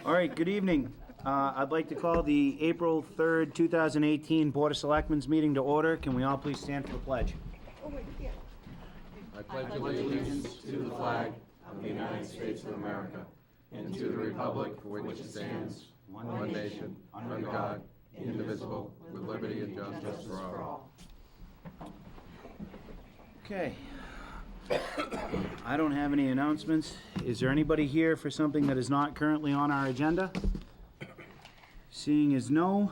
All right, good evening. I'd like to call the April 3rd, 2018 Board of Selectmen's meeting to order. Can we all please stand for the pledge? I pledge allegiance to the flag of the United States of America and to the republic for which it stands, one nation, under God, indivisible, with liberty and justice for all. Okay. I don't have any announcements. Is there anybody here for something that is not currently on our agenda? Seeing as no,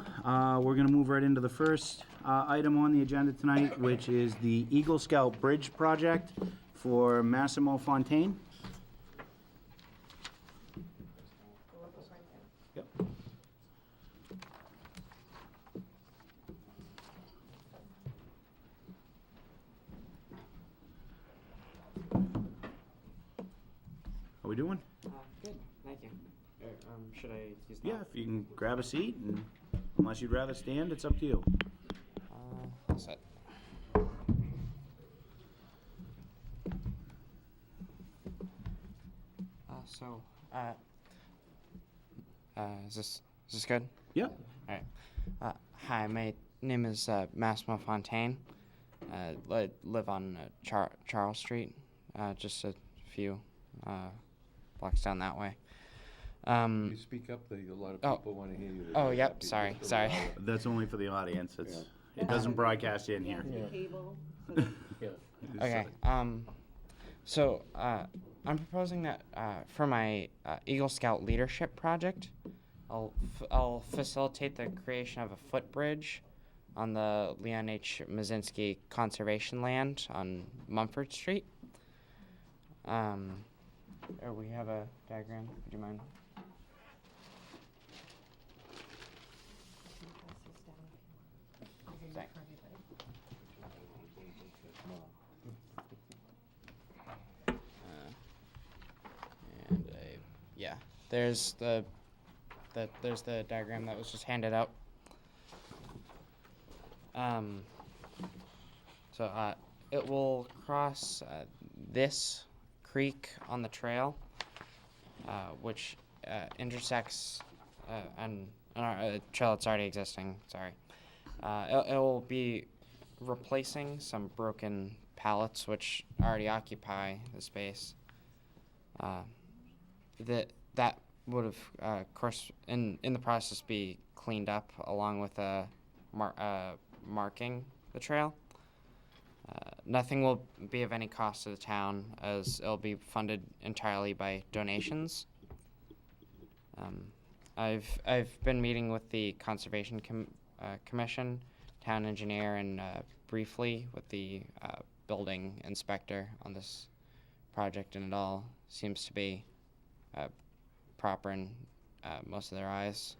we're going to move right into the first item on the agenda tonight, which is the Eagle Scout Bridge project for Massimo Fontaine. Yep. How we doing? Good, thank you. Should I use that? Yeah, if you can grab a seat, and unless you'd rather stand, it's up to you. I'll sit. Is this good? Yep. All right. Hi, my name is Massimo Fontaine. I live on Charles Street, just a few blocks down that way. You speak up, a lot of people want to hear you. Oh, yep, sorry. That's only for the audience. It doesn't broadcast in here. Okay. So I'm proposing that for my Eagle Scout leadership project, I'll facilitate the creation of a footbridge on the Leon H. Mazinski conservation land on Mumford Street. We have a diagram. Would you mind? Thanks. There's the diagram that was just handed out. It will cross this creek on the trail, which intersects on a trail that's already existing. Sorry. It will be replacing some broken pallets which already occupy the space. That would have, of course, in the process, be cleaned up along with marking the trail. Nothing will be of any cost to the town, as it'll be funded entirely by donations. I've been meeting with the Conservation Commission, town engineer, and briefly with the building inspector on this project, and it all seems to be proper in most of their eyes.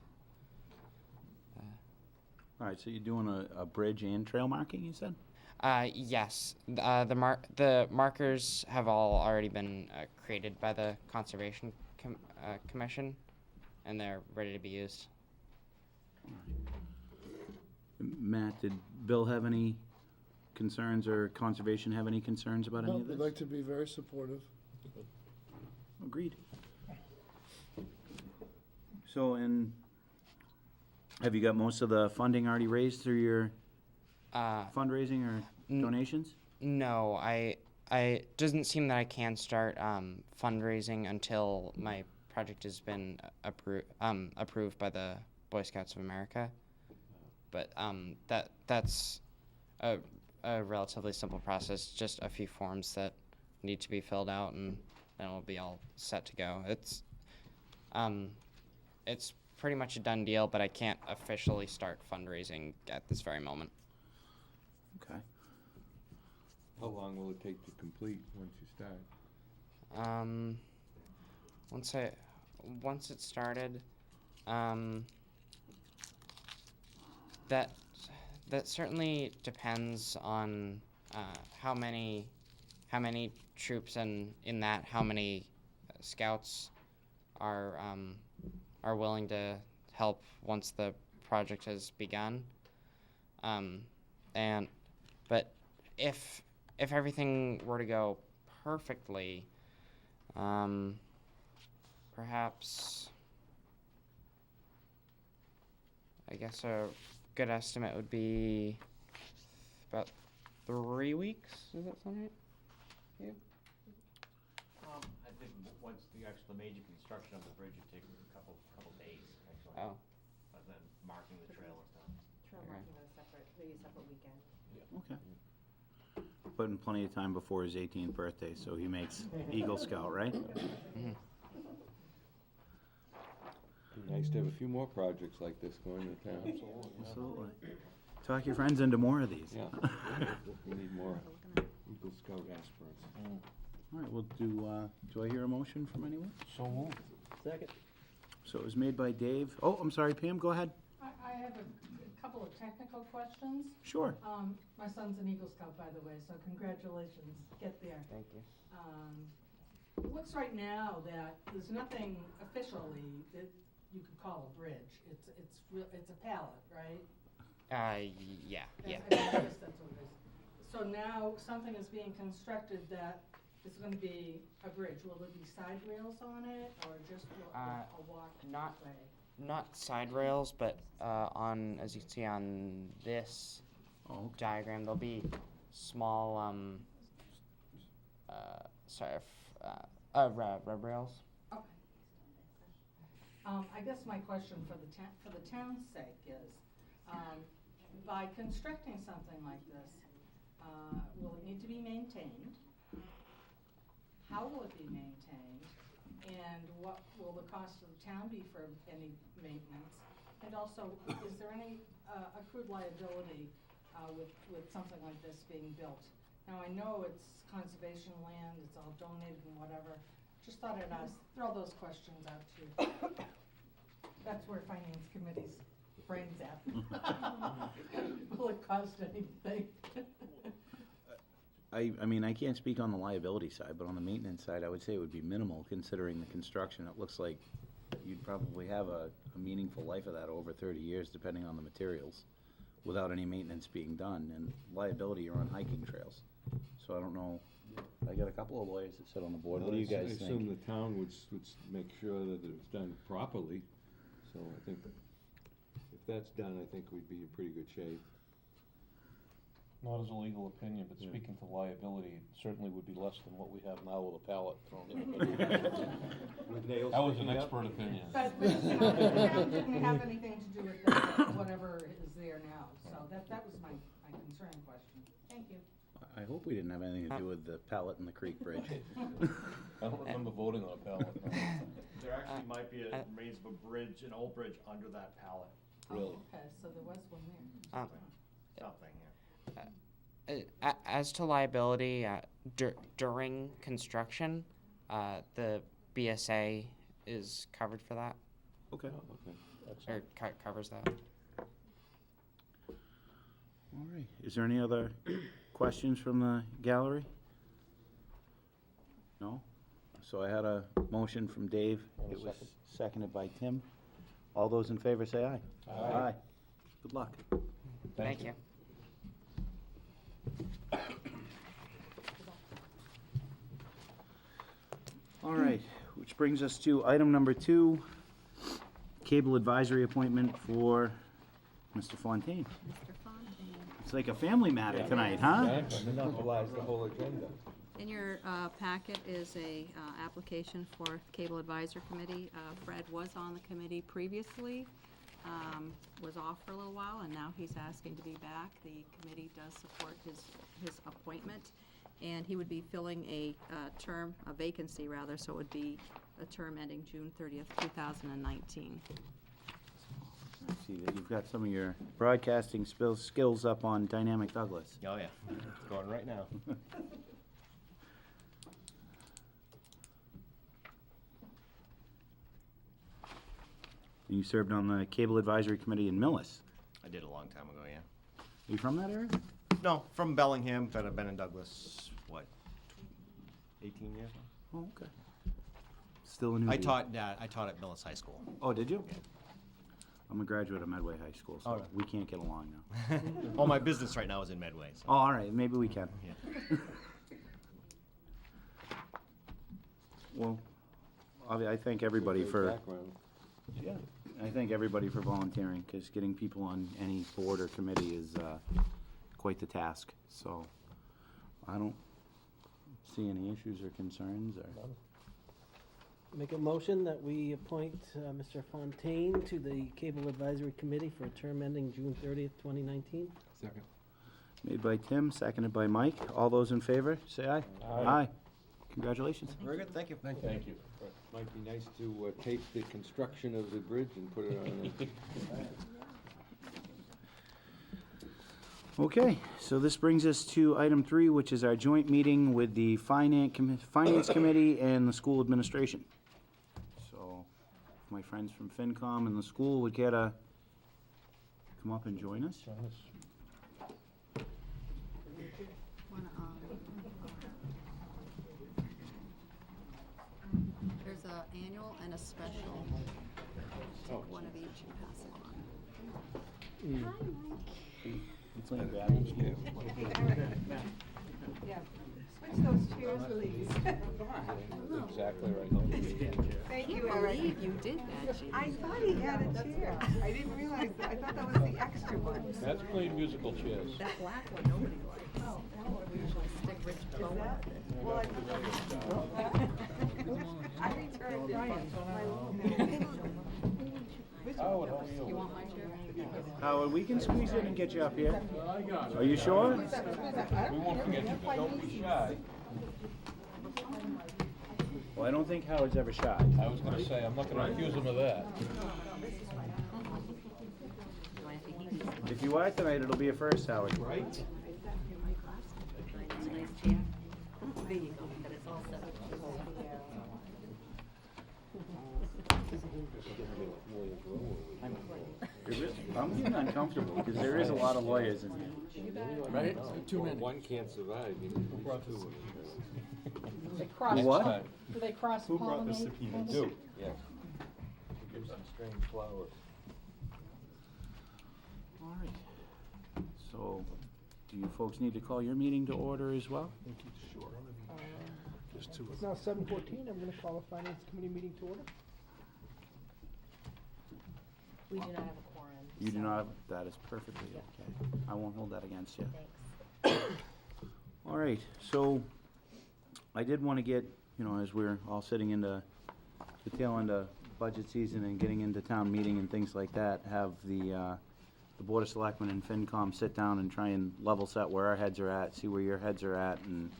All right, so you're doing a bridge and trail marking, you said? Yes. The markers have all already been created by the Conservation Commission, and they're ready to be used. All right. Matt, did Bill have any concerns, or Conservation have any concerns about any of this? We'd like to be very supportive. Agreed. So, have you got most of the funding already raised through your fundraising or donations? No, I doesn't seem that I can start fundraising until my project has been approved by the Boy Scouts of America. But that's a relatively simple process, just a few forms that need to be filled out, and then it'll be all set to go. It's pretty much a done deal, but I can't officially start fundraising at this very moment. Okay. How long will it take to complete once you start? Once it's started, that certainly depends on how many troops and in that how many scouts are willing to help once the project has begun. But if everything were to go perfectly, perhaps I guess a good estimate would be about 3 weeks. Does that sound right? I think once the major construction of the bridge would take a couple days, actually. Oh, And then marking the trail and stuff. Trail marking on a separate, maybe a separate weekend. Okay. Putting plenty of time before his 18th birthday, so he makes Eagle Scout, right? mhm. Be nice to have a few more projects like this going to town. Absolutely. Talk your friends into more of these. Yeah. We need more Eagle Scout aspirants. All right, well, do I hear a motion from anyone? So moved. Second. So it was made by Dave. Oh, I'm sorry, Pam, go ahead. I have a couple of technical questions. Sure. My son's an Eagle Scout, by the way, so congratulations, get there. Thank you. It looks right now that there's nothing officially that you could call a bridge. It's a pallet, right? Yeah. I guess that's what it is. So now something is being constructed that is gonna be a bridge. Will there be side rails on it, or just a not- walkway? Not side rails, but on, as you can see on this Oh, okay. diagram, there'll be small rub rails. Okay. I guess my question for the town's sake is, by constructing something like this, will it need to be maintained? How will it be maintained? And what will the cost of the town be for any maintenance? And also, is there any accrued liability with something like this being built? Now, I know it's conservation land, it's all donated and whatever. Just thought I'd throw those questions out too. That's where finance committee's brain's at. Will it cost anything? I mean, I can't speak on the liability side, but on the maintenance side, I would say it would be minimal considering the construction. It looks like you'd probably have a meaningful life of that over 30 years, depending on the materials, without any maintenance being done. And liability, you're on hiking trails. So I don't know, I got a couple of lawyers that sit on the board. What do you guys I assume think? the town would make sure that it was done properly, so I think if that's done, I think we'd be in pretty good shape. Not as a legal opinion, but Yeah. speaking to liability, it certainly would be less than what we have now with a pallet thrown in. That With nails was an sticking up? expert opinion. But the town didn't have anything to do with that, whatever is there now. So that was my concern question. Thank you. I hope we didn't have anything to do with the pallet and the creek bridge. I don't remember voting on a pallet. No. There actually might be a remains of a bridge, an old bridge under that pallet. Really? Oh, okay, so there was one there. Something, yeah. As to liability, during construction, the BSA is covered for that, Okay. or covers that. All right. Is there any other questions from the gallery? No? So I had a motion from Dave. And a It was second. seconded by Tim. All those in favor say aye. Aye. Good luck. Thank you. All right, which brings us to item number 2, cable advisory appointment for Mr. Fontaine. Mr. Fontaine. It's like a family matter tonight, huh? Exactly, monopolize the whole agenda. In your packet is a application for Cable Advisor Committee. Fred was on the committee previously, was off for a little while, and now he's asking to be back. The committee does support his appointment, and he would be filling a term, a vacancy rather, so it would be a term ending June 30th, 2019. I see that you've got some of your broadcasting skills up on Dynamic Douglas. Oh, yeah. It's going right now. You served on the Cable Advisory Committee in Millis. I did a long time ago, yeah. Are you from that area? No, from Bellingham, but I've been in Douglas, 18 years now? Oh, okay. Still a newbie. I taught at Millis High School. Oh, did you? I'm a graduate of Medway High School, so Oh, really? we can't get along now. Well, my business right now is in Medway, so. Oh, all right, maybe we can. Yeah. Well, I thank everybody Great for background. Yeah, I thank everybody for volunteering, because getting people on any board or committee is quite the task, so I don't see any issues or concerns, or... Make a motion that we appoint Mr. Fontaine to the Cable Advisory Committee for a term ending June 30th, 2019. Second. Made by Tim, seconded by Mike. All those in favor, say aye. Aye. Congratulations. Very good, thank you. Thank you. Might be nice to tape the construction of the bridge and put it on. Okay, so this brings us to item 3, which is our joint meeting with the Finance Committee and the school administration. So, if my friends from FinCom and the school would care to come up and join us. Wanna, there's a annual and a special. Take one of each and pass it on. It's like grabbing you. Yeah, switch those chairs, please. Exactly right. Thank I you, can't Eric. believe you did that, Jean. I thought he had a chair. I didn't realize, I thought that was the extra one. That's plain musical chairs. That black one, nobody likes. We usually stick Rich Bowen with it. Well, I returned it. Howard, how are You you? want my chair? Howard, we can squeeze in and get you up here. Are you sure? We won't forget you, but don't be shy. Well, I don't think Howard's ever shy. I was gonna say, I'm not gonna accuse him of that. If you are tonight, it'll be a first, Howard. Right? It's a nice chair. There you go, but it's all set. I'm getting uncomfortable, because there is a lot of lawyers in here. Right? Too many. One can't survive, you need at least two. They cross, What? do they cross pollinate? Do, yes. Give some strange flowers. All right. So, do you folks need to call your meeting to order as well? It's now 7:14, I'm gonna call the Finance Committee meeting to order. We do not have a quorum. You do so- not, that is perfectly okay. I won't hold that against you. Thanks. All right, so I did want to get, as we're all sitting into the tail end of budget season and getting into town meeting and things like that, have the Board of Selectmen and FinCom sit down and try and level set where our heads are at, see where your heads are at, and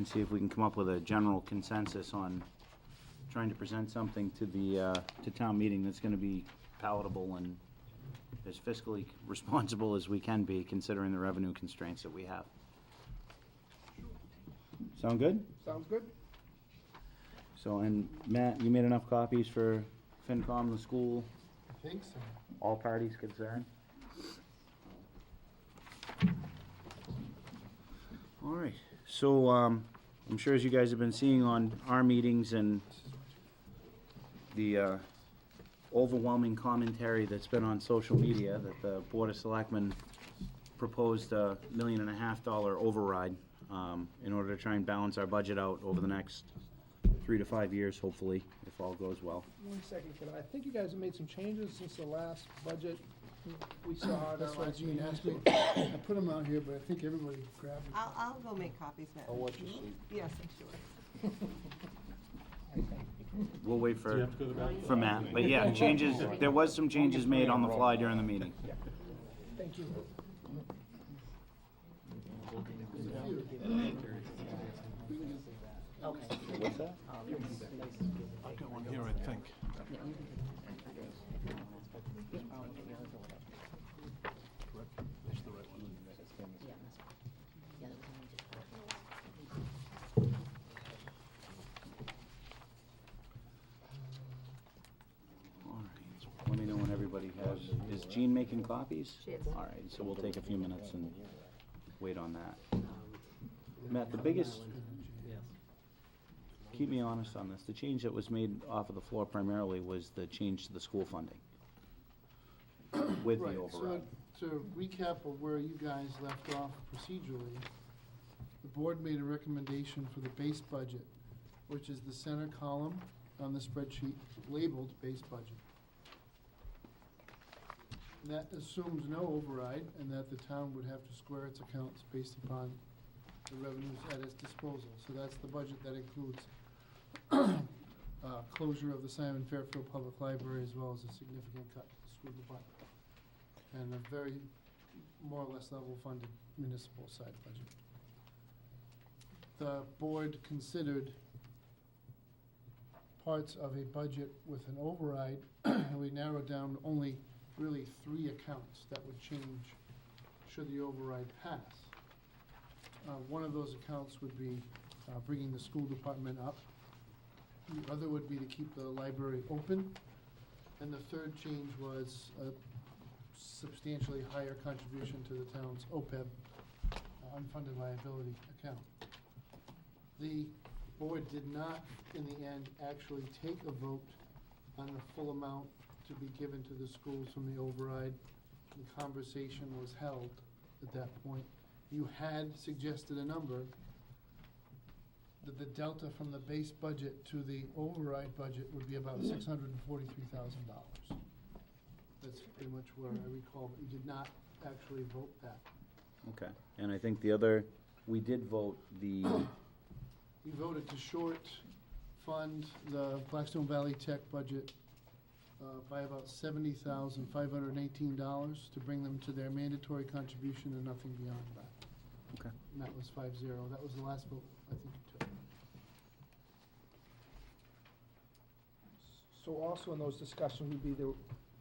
see if we can come up with a general consensus on trying to present something to to town meeting that's going to be palatable and as fiscally responsible as we can be, considering the revenue constraints that we have. Sound good? Sounds good? So, and Matt, you made enough copies for FinCom, the school, I think so. all parties concerned? All right, so, I'm sure as you guys have been seeing on our meetings and the, overwhelming commentary that's been on social media, that the Board of Selectmen proposed a $1.5 million override, in order to try and balance our budget out over the next 3 to 5 years, hopefully, if all goes well. 1 second, I think you guys have made some changes since the last budget we saw. That's why Gene asked me, I put them out here, but I think everybody grabbed it. I'll go make copies, Matt. I'll watch you sleep. Yes, I'm sure. We'll wait for Matt, but yeah, changes, there was some changes made on the fly during the meeting. Thank you. What's that? I've got one here, I think. That's the right one. All right, let me know when everybody has, is Jean making copies? She is. All right, so we'll take a few minutes and wait on that. Matt, the biggest, keep me honest on this, the change that was made off of the floor primarily was the change to the school funding with the Right, override. so to recap of where you guys left off procedurally, the board made a recommendation for the base budget, which is the center column on the spreadsheet labeled base budget. That assumes no override, and that the town would have to square its accounts based upon the revenues at its disposal. So that's the budget that includes closure of the Simon Fairfield Public Library, as well as a significant cut to the school department, and a very more or less level funded municipal side budget. The board considered parts of a budget with an override, and we narrowed down only really 3 accounts that would change should the override pass. One of those accounts would be bringing the school department up. The other would be to keep the library open. And the third change was a substantially higher contribution to the town's OPEB, unfunded liability account. The board did not, in the end, actually take a vote on the full amount to be given to the schools from the override. The conversation was held at that point. You had suggested a number, that the delta from the base budget to the override budget would be about $643,000. That's pretty much where I recall, but you did not actually vote that. Okay, and I think the other, we did vote the, We voted to short fund the Blackstone Valley Tech budget by about $70,518 to bring them to their mandatory contribution and nothing beyond that. okay. And that was 5-0. That was the last vote I think you took. So also in those discussions there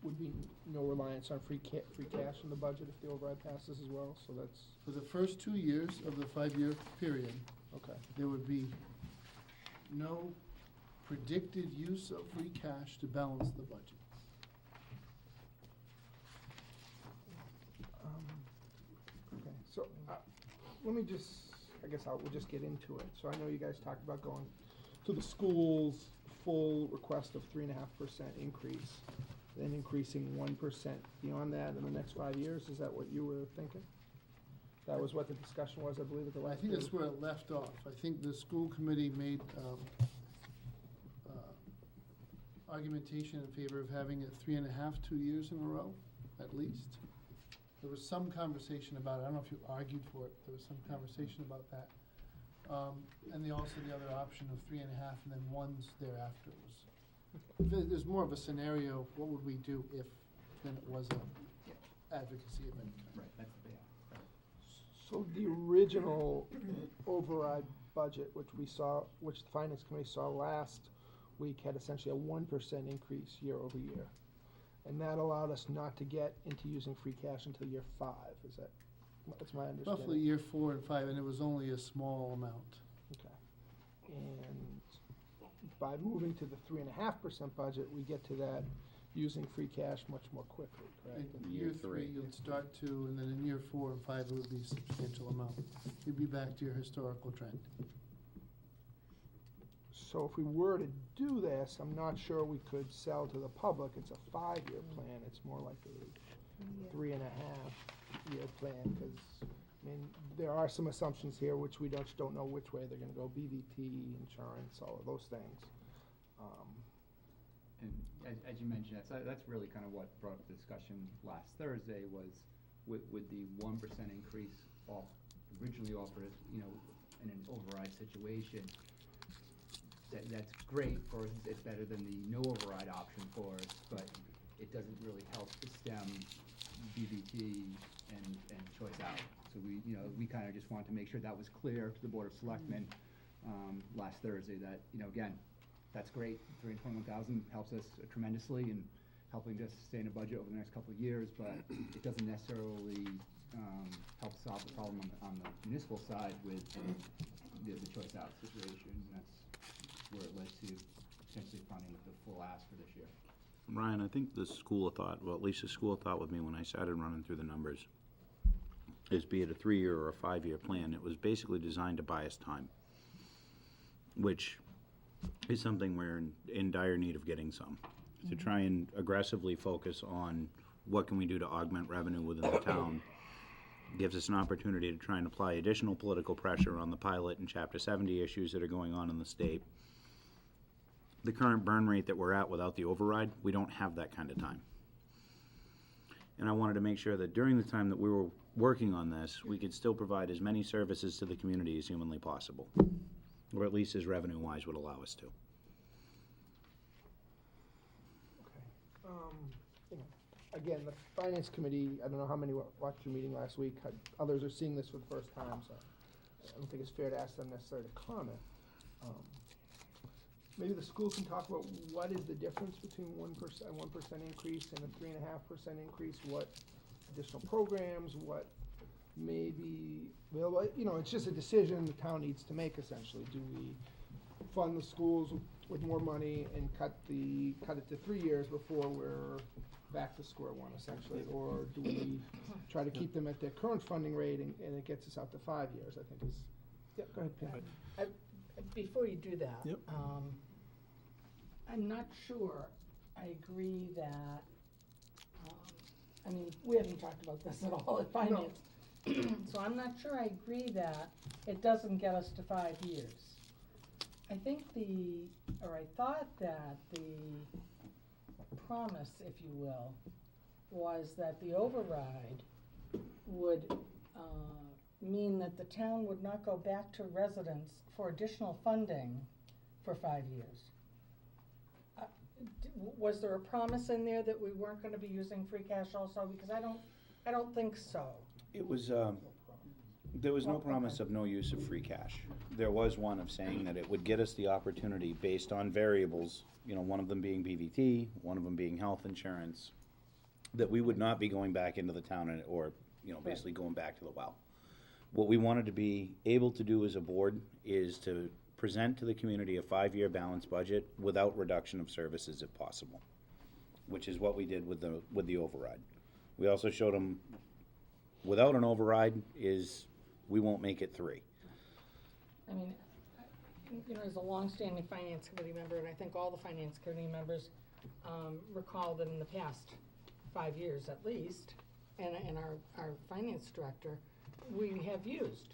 would be no reliance on free cash in the budget if the override passes as well, so that's, For the first 2 years of the 5-year period, okay. there would be no predicted use of free cash to balance the budget. Okay, so, let me just, we'll just get into it. So I know you guys talked about going to the schools, full request of 3.5% increase, then increasing 1% beyond that in the next 5 years. Is that what you were thinking? That was what the discussion was, I believe, at the I last think meeting? that's where it left off. I think the school committee made argumentation in favor of having it 3.5, 2 years in a row, at least. There was some conversation about it. I don't know if you argued for it. There was some conversation about that. And the other option of 3.5 and then 1s thereafter was. There's more of a scenario, what would we do if, than it was a advocacy of any kind. Right, that's the big. So the original override budget, which the finance committee saw last week, had essentially a 1% increase year over year. And that allowed us not to get into using free cash until year 5, that's my understanding. Roughly year 4 and 5, and it was only a small amount. Okay. And by moving to the 3.5% budget, we get to that using free cash much more quickly, correct? In year 3, you'd start to, and then in year 4 and 5, it would be a substantial amount. You'd be back to your historical trend. So if we were to do this, I'm not sure we could sell to the public. It's a 5-year plan. It's more like a 3.5-year plan, because, I mean, there are some assumptions here which we just don't know which way they're gonna go, BVT, insurance, all of those things. And as you mentioned, that's really kind of what brought up the discussion last Thursday was with the 1% increase originally offered, in an override situation. That's great for us. It's better than the no override option for us, but it doesn't really help to stem BVT and choice out. So we kind of just wanted to make sure that was clear to the Board of Selectmen last Thursday that, again, that's great. $321,000 helps us tremendously in helping to sustain a budget over the next couple of years, but it doesn't necessarily help solve the problem on the municipal side with the choice out situation. And that's where it led to potentially funding with the full ask for this year. Ryan, I think the school of thought, well, at least the school of thought with me when I started running through the numbers, is be it a 3-year or a 5-year plan, it was basically designed to buy us time, which is something we're in dire need of getting some, to try and aggressively focus on what can we do to augment revenue within the town. Gives us an opportunity to try and apply additional political pressure on the pilot and Chapter 70 issues that are going on in the state. The current burn rate that we're at without the override, we don't have that kind of time. And I wanted to make sure that during the time that we were working on this, we could still provide as many services to the community as humanly possible, or at least as revenue-wise would allow us to. Okay. You know, again, the finance committee, I don't know how many watched your meeting last week. Others are seeing this for the first time, so I don't think it's fair to ask them necessarily to comment. Maybe the school can talk about what is the difference between 1% increase and a 3.5% increase, what additional programs, what maybe, well, you know, it's just a decision the town needs to make essentially. Do we fund the schools with more money and cut it to 3 years before we're back to square one essentially? Or do we try to keep them at their current funding rate and it gets us out to 5 years, I think is, yeah, go ahead, Pam. Before you do that, Yep. I'm not sure I agree that, I mean, we haven't talked about this at all at finance. So I'm not sure I agree that it doesn't get us to 5 years. I think I thought that the promise, if you will, was that the override would mean that the town would not go back to residents for additional funding for 5 years. Was there a promise in there that we weren't gonna be using free cash also? Because I don't think so. It was, there was no promise of no use of free cash. There was one of saying that it would get us the opportunity based on variables, you know, one of them being PVT, one of them being health insurance, that we would not be going back into the town or, you know, basically going back to the well. What we wanted to be able to do as a board is to present to the community a 5-year balanced budget without reduction of services if possible, which is what we did with the override. We also showed them without an override is we won't make it 3. I mean, you know, as a longstanding finance committee member, and I think all the finance committee members recall that in the past 5 years at least, and our finance director, we have used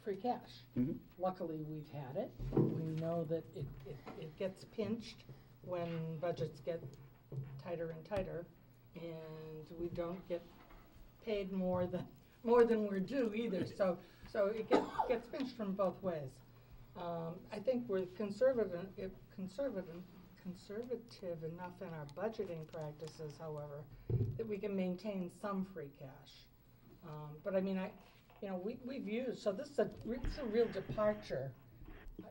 free cash. Mm-hmm. Luckily, we've had it. We know that it gets pinched when budgets get tighter and tighter, and we don't get paid more than we're due either. So it gets pinched from both ways. I think we're conservative enough in our budgeting practices, however, that we can maintain some free cash. But I mean, we've used, so this is a real departure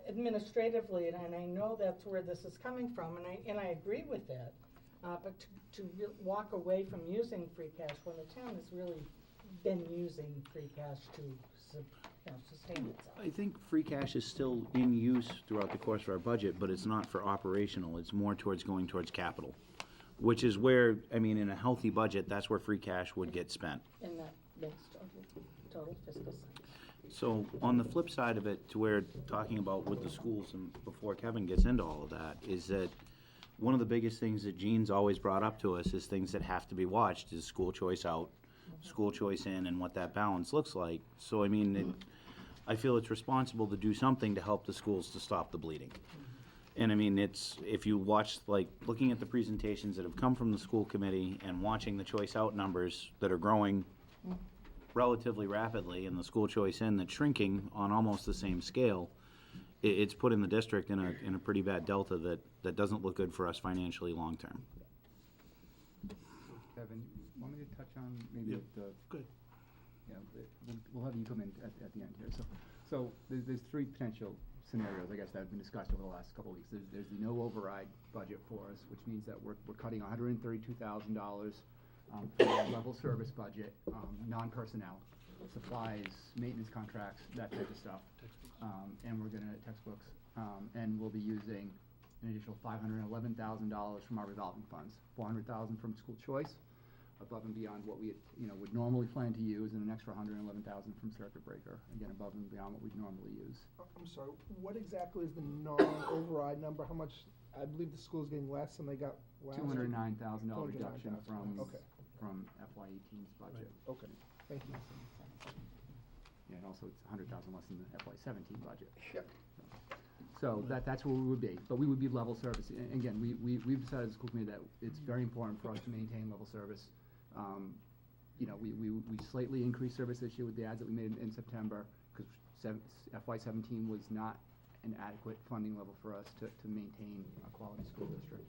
administratively, and I know that's where this is coming from, and I agree with it. But to walk away from using free cash when the town has really been using free cash to sustain itself. I think free cash is still in use throughout the course of our budget, but it's not for operational, it's more towards going towards capital, which is where, I mean, in a healthy budget, that's where free cash would get spent. And that makes total fiscal sense. So on the flip side of it, to where talking about with the schools, and before Kevin gets into all of that, is that one of the biggest things that Gene's always brought up to us is things that have to be watched is school choice out, school choice in, and what that balance looks like. So, I mean, I feel it's responsible to do something to help the schools to stop the bleeding. And I mean, if you watch, like, looking at the presentations that have come from the school committee and watching the choice out numbers that are growing relatively rapidly and the school choice in that's shrinking on almost the same scale, it's putting the district in a pretty bad delta that doesn't look good for us financially long term. Kevin, want me to touch on maybe the... Good. Yeah, we'll have you come in at the end here. So there's 3 potential scenarios, I guess, that have been discussed over the last couple of weeks. There's the no override budget for us, which means that we're cutting $132,000 for our level service budget, non-personnel, supplies, maintenance contracts, that type of stuff. And we're gonna, textbooks, and we'll be using an additional $511,000 from our revolving funds, $400,000 from school choice, above and beyond what we would normally plan to use, and an extra $111,000 from circuit breaker, again, above and beyond what we'd normally use. I'm sorry, what exactly is the non-override number? How much, I believe the school's getting less than they got last year? $209,000 reduction Okay. from FY 18's budget. Okay, thank you. Yeah, and also it's 100,000 less than the FY 17 budget. Yep. So that's where we would be, but we would be level service. And again, we've decided as a school committee that it's very important for us to maintain level service You know, we slightly increased service this year with the ads that we made in September, because FY17 was not an adequate funding level for us to maintain a quality school district.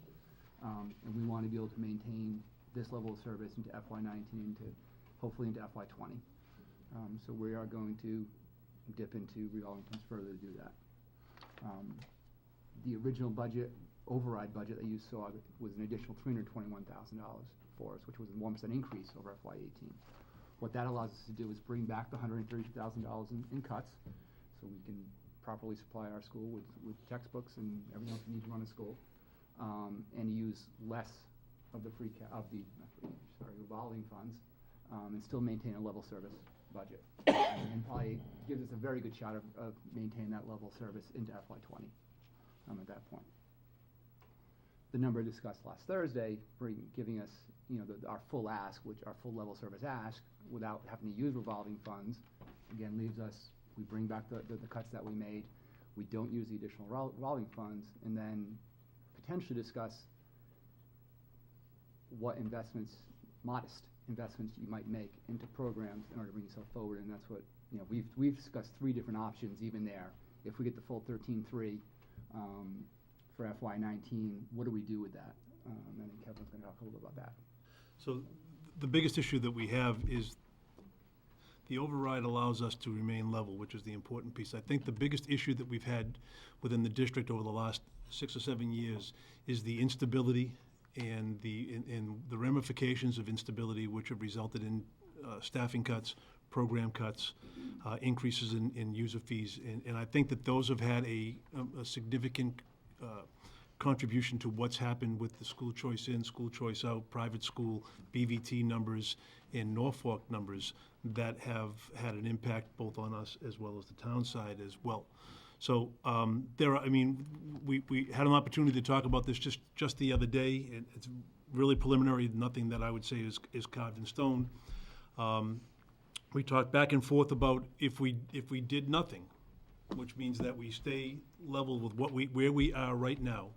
And we want to be able to maintain this level of service into FY19, hopefully into FY20. So we are going to dip into revolving funds further to do that. The original budget, override budget that you saw was an additional $321,000 for us, which was a 1% increase over FY18. What that allows us to do is bring back the $132,000 in cuts, so we can properly supply our school with textbooks and everything else we need to run a school, and use less of the revolving funds, and still maintain a level service budget. And probably gives us a very good shot of maintaining that level of service into FY20 at that point. The number discussed last Thursday, giving us, you know, our full ask, which our full level service ask, without having to use revolving funds, again, leaves us, we bring back the cuts that we made, we don't use the additional revolving funds, and then potentially discuss what investments, modest investments you might make into programs in order to bring yourself forward, and that's what, you know, we've discussed 3 different options even there. If we get the full 13.3 for FY19, what do we do with that? And then Kevin's going to talk a little bit about that. So the biggest issue that we have is the override allows us to remain level, which is the important piece. I think the biggest issue that we've had within the district over the last 6 or 7 years is the instability and the ramifications of instability, which have resulted in staffing cuts, program cuts, increases in user fees. And I think that those have had a significant contribution to what's happened with the school choice in, school choice out, private school, BVT numbers, and Norfolk numbers that have had an impact both on us as well as the town side as well. So there are, I mean, we had an opportunity to talk about this just the other day, and it's really preliminary, nothing that I would say is carved in stone. We talked back and forth about if we did nothing, which means that we stay level with where we are right now,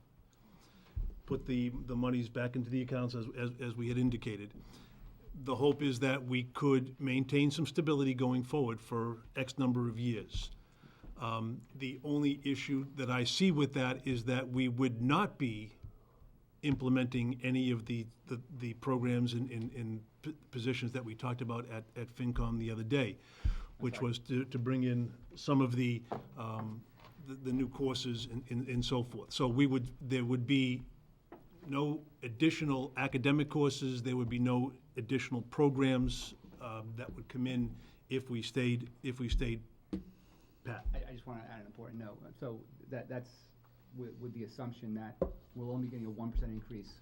put the monies back into the accounts as we had indicated. The hope is that we could maintain some stability going forward for X number of years. The only issue that I see with that is that we would not be implementing any of the programs and positions that we talked about at FinCom the other day, which was to bring in some of the new courses and so forth. So there would be no additional academic courses, there would be no additional programs that would come in if we stayed pat. I just want to add an important note. So that's with the assumption that we're only getting a 1% increase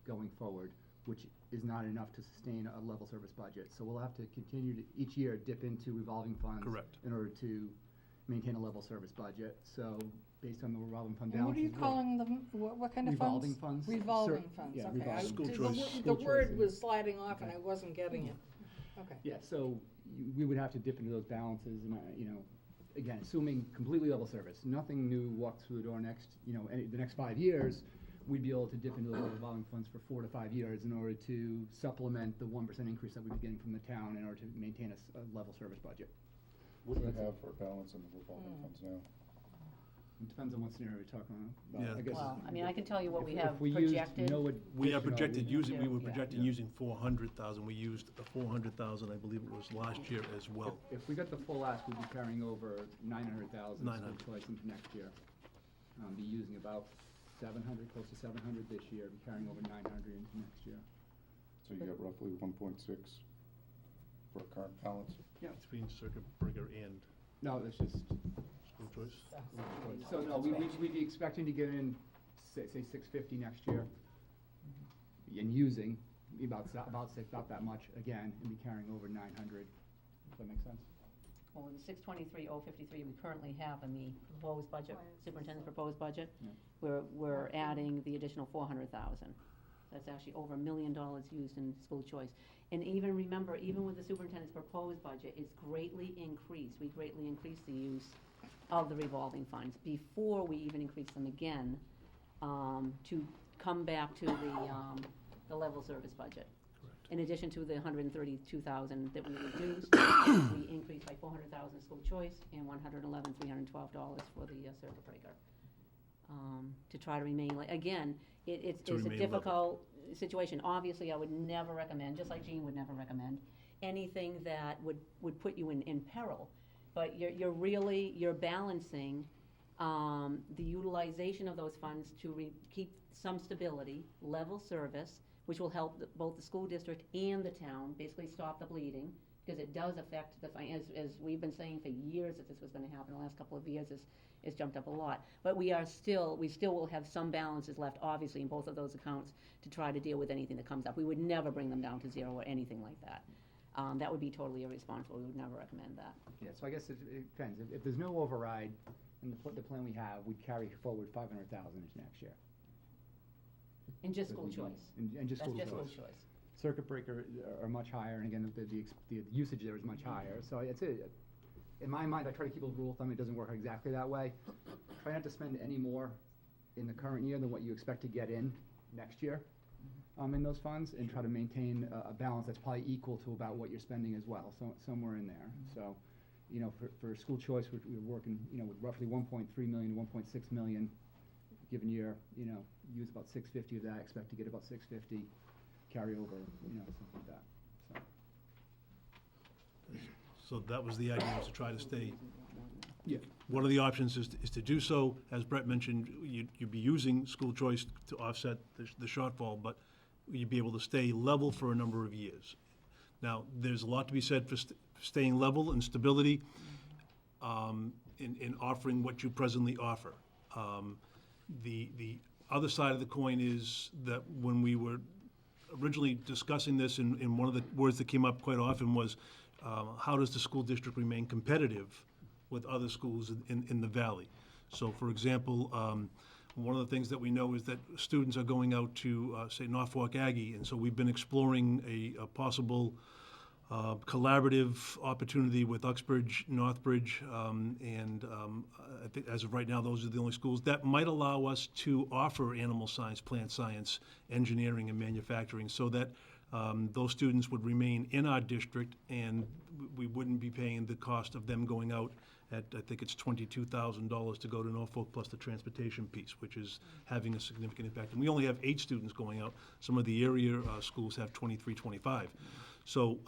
going forward, which is not enough to sustain a level service budget. So we'll have to continue to each year dip into revolving funds. Correct. In order to maintain a level service budget. So based on the revolving fund And balances. what are you calling them? What kind of funds? Revolving funds. Revolving funds, Yeah, okay. revolving. School The choice. the School choice, word yeah. was sliding off and I wasn't getting it. Okay. Yeah, so we would have to dip into those balances and, you know, again, assuming completely level service, nothing new walks through the door next, you know, the next 5 years, we'd be able to dip into those revolving funds for 4 to 5 years in order to supplement the 1% increase that we'd be getting from the town in order to maintain a level service budget. What do we have for balance in the revolving funds now? It depends on what scenario we're talking about. Yeah. I guess Well, I mean, I can tell you what we if have we used projected. no We are additional projected using, we were Yeah. projecting using 400,000. We used 400,000, I believe it was last year as well. If we got the full ask, we'd be carrying over 900,000 school 900. choice into next year. Be using about 700, close to 700 this year, be carrying over 900 into next year. So you got roughly 1.6 for current balance? Yeah. Between circuit breaker and No, that's just, school choice. so no, we'd be expecting to get in, say 650 next year. And using about that much again, and be carrying over 900. Does that make sense? Well, the 623,053 we currently have in the proposed budget, superintendent's proposed budget, Yeah. we're adding the additional 400,000. That's actually over $1 million used in school choice. And even remember, even with the superintendent's proposed budget, it's greatly increased. We greatly increased the use of the revolving funds before we even increase them again, to come back to the level service budget. In addition to the 132,000 that we reduced, we increased by 400,000 school choice and $111,312 for the circuit breaker. To try to remain, like, again, it's To a remain level. difficult situation. Obviously, I would never recommend, just like Jean would never recommend, anything that would put you in peril. But you're balancing the utilization of those funds to keep some stability, level service, which will help both the school district and the town, basically stop the bleeding, because it does affect as we've been saying for years that this was gonna happen. The last couple of years it's jumped up a lot. But we still will have some balances left, obviously, in both of those accounts to try to deal with anything that comes up. We would never bring them down to zero or anything like that. That would be totally irresponsible. We would never recommend that. Yeah, so I guess it depends. If there's no override, and the plan we have, we'd carry forward 500,000 into next year. And just school choice. And just school That's choice. just school choice. Circuit breaker are much higher, and again, the usage there is much higher. So it's in my mind, I try to keep a rule of thumb. It doesn't work exactly that way. Try not to spend any more in the current year than what you expect to get in next year in those funds, and try to maintain a balance that's probably equal to about what you're spending as well, so somewhere in there. So, you know, for school choice, we're working, you know, with roughly 1.3 million, 1.6 million given year. You know, use about 650 of that. Expect to get about 650 carry over. You know, something like that. So that was the idea, was to try to stay. Yeah. One of the options is to do so, as Brett mentioned, you'd be using school choice to offset the shortfall, but you'd be able to stay level for a number of years. Now, there's a lot to be said for staying level and stability in offering what you presently offer. The other side of the coin is that when we were originally discussing this, and one of the words that came up quite often was, how does the school district remain competitive with other schools in the valley? So, for example, one of the things that we know is that students are going out to, say, Norfolk Aggie, and so we've been exploring a possible collaborative opportunity with Uxbridge, Northbridge, and I think as of right now, those are the only schools that might allow us to offer animal science, plant science, engineering, and manufacturing, so that those students would remain in our district, and we wouldn't be paying the cost of them going out at, I think it's $22,000 to go to Norfolk, plus the transportation piece, which is having a significant impact. And we only have 8 students going out. Some of the area schools have 23, 25. So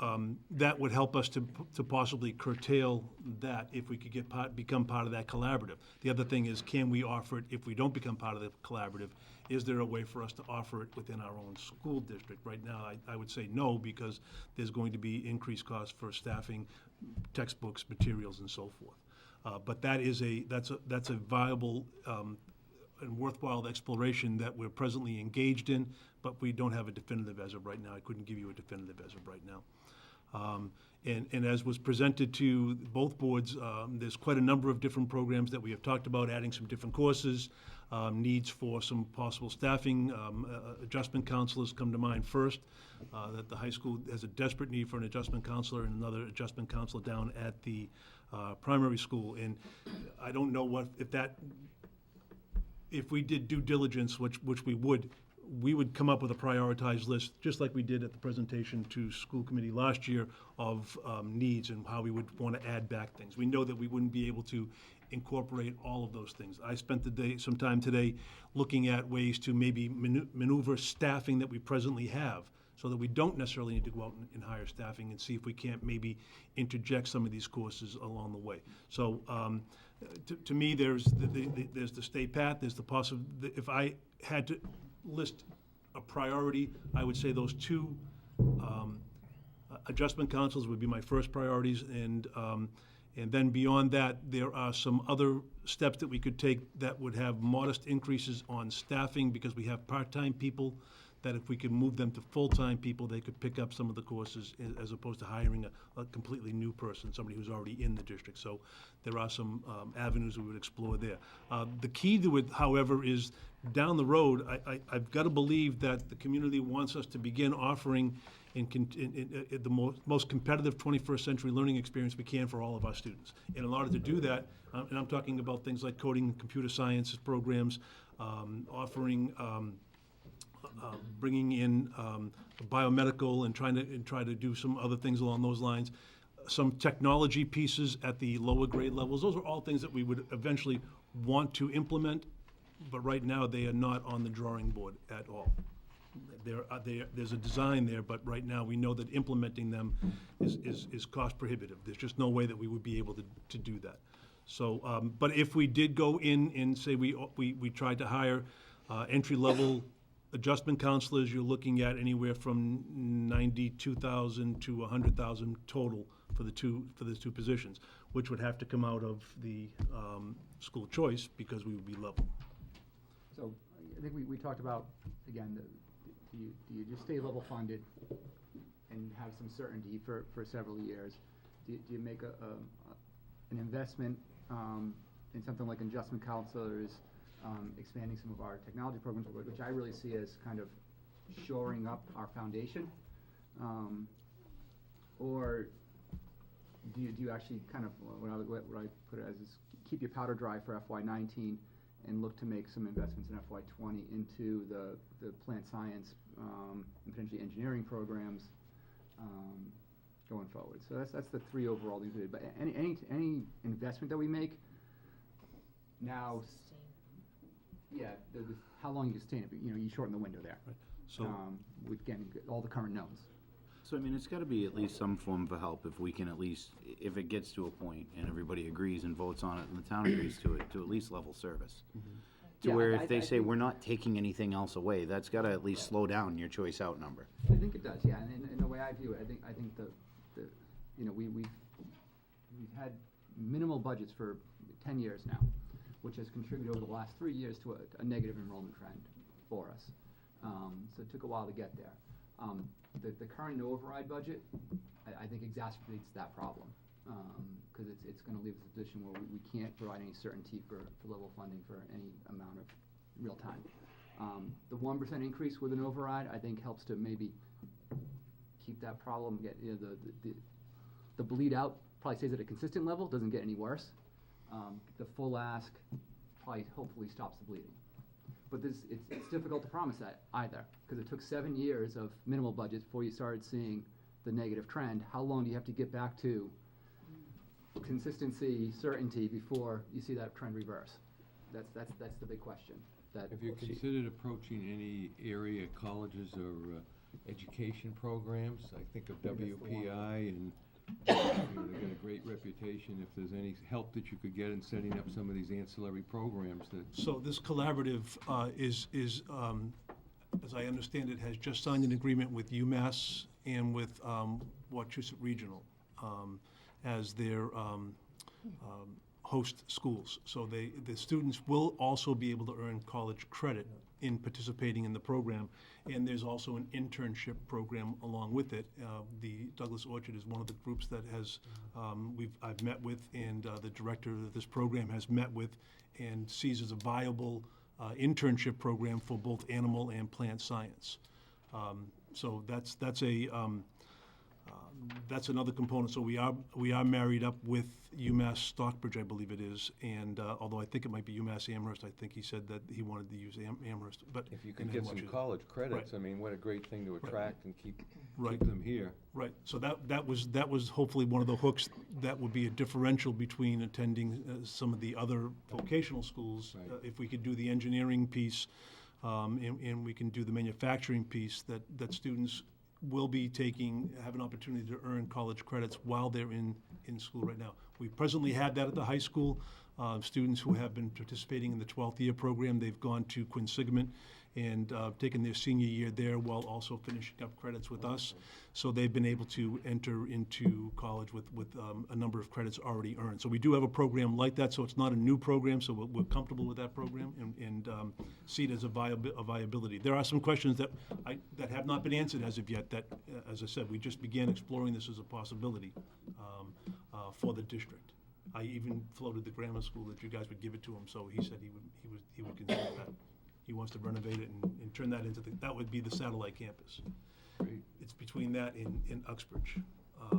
that would help us to possibly curtail that if we could become part of that collaborative. The other thing is, can we offer it if we don't become part of the collaborative? Is there a way for us to offer it within our own school district? Right now, I would say no, because there's going to be increased costs for staffing, textbooks, materials, and so forth. But that's a viable and worthwhile exploration that we're presently engaged in, but we don't have a definitive as of right now. I couldn't give you a definitive as of right now. And as was presented to both boards, there's quite a number of different programs that we have talked about, adding some different courses, needs for some possible staffing. Adjustment counselors come to mind first, that the high school has a desperate need for an adjustment counselor and another adjustment counselor down at the primary school. And I don't know if we did due diligence, which we would come up with a prioritized list, just like we did at the presentation to school committee last year, of needs and how we would want to add back things. We know that we wouldn't be able to incorporate all of those things. I spent some time today looking at ways to maybe maneuver staffing that we presently have, so that we don't necessarily need to go out and hire staffing, and see if we can't maybe interject some of these courses along the way. So to me, there's the state path, there's the if I had to list a priority, I would say those 2 adjustment councils would be my first priorities, and then beyond that, there are some other steps that we could take that would have modest increases on staffing, because we have part-time people that if we could move them to full-time people, they could pick up some of the courses, as opposed to hiring a completely new person, somebody who's already in the district. So there are some avenues we would explore there. The key to it, however, is down the road, I've got to believe that the community wants us to begin offering the most competitive 21st century learning experience we can for all of our students. And in order to do that, and I'm talking about things like coding and computer science programs, offering bringing in biomedical and try to do some other things along those lines. Some technology pieces at the lower grade levels. Those are all things that we would eventually want to implement, but right now they are not on the drawing board at all. There's a design there, but right now we know that implementing them is cost prohibitive. There's just no way that we would be able to do that. So, but if we did go in and say we tried to hire entry-level adjustment counselors, you're looking at anywhere from 92,000 to 100,000 total for the two positions, which would have to come out of the school choice because we would be level. So I think we talked about, again, do you just stay level funded and have some certainty for several years? Do you make an investment in something like adjustment counselors, expanding some of our technology programs, which I really see as kind of shoring up our foundation? Or do you actually kind of, what I put it as is keep your powder dry for FY19 and look to make some investments in FY20 into the plant science and potentially engineering programs going forward. So that's the three overall things we did. But any investment that we make now, yeah, how long you can sustain it, but you shorten the window there. Right. So with, again, all the current knowns. So, I mean, it's gotta be at least some form of help if we can at least, if it gets to a point and everybody agrees and votes on it and the town agrees to it, to at least level service. To Yeah, where I if they say think- we're not taking anything else away, that's gotta at least slow down your choice out number. I think it does, yeah, and in the way I view it, I think we've had minimal budgets for 10 years now, which has contributed over the last 3 years to a negative enrollment trend for us. So it took a while to get there. The current no override budget, I think exacerbates that problem, because it's gonna leave us in a position where we can't provide any certainty for level funding for any amount of real time. The 1% increase with an override, I think, helps to maybe keep that problem, get, the bleed out probably stays at a consistent level, doesn't get any worse. The full ask probably hopefully stops the bleeding. But it's difficult to promise that either, because it took 7 years of minimal budgets before you started seeing the negative trend. How long do you have to get back to consistency, certainty before you see that trend reverse? That's the big question. Have you considered approaching any area colleges or education programs? I think of WPI, and they've got a great reputation. If there's any help that you could get in setting up some of these ancillary programs that... So this collaborative is as I understand it, has just signed an agreement with UMass and with Wachusett Regional as their host schools. So the students will also be able to earn college credit in participating in the program, and there's also an internship program along with it. The Douglas Orchard is one of the groups that has I've met with, and the director of this program has met with, and sees as a viable internship program for both animal and plant science. So that's another component. So we are married up with UMass Stockbridge, I believe it is, and although I think it might be UMass Amherst, I think he said that he wanted to use Amherst. But if you can get some college credits, right. I mean, what a great thing to attract and keep them here. Right. So that was hopefully one of the hooks that would be a differential between attending some of the other vocational schools. Right. If we could do the engineering piece, and we can do the manufacturing piece, that students will be have an opportunity to earn college credits while they're in school right now. We presently have that at the high school. Students who have been participating in the 12th year program, they've gone to Quinsigamond and taken their senior year there while also finishing up credits with us. So they've been able to enter into college with a number of credits already earned. So we do have a program like that, so it's not a new program, so we're comfortable with that program and see it as a viability. There are some questions that have not been answered as of yet that, as I said, we just began exploring this as a possibility for the district. I even floated the grammar school that you guys would give it to him, so he said he would consider that. He wants to renovate it and turn that into that would be the satellite campus. Great. It's between that and Uxbridge. I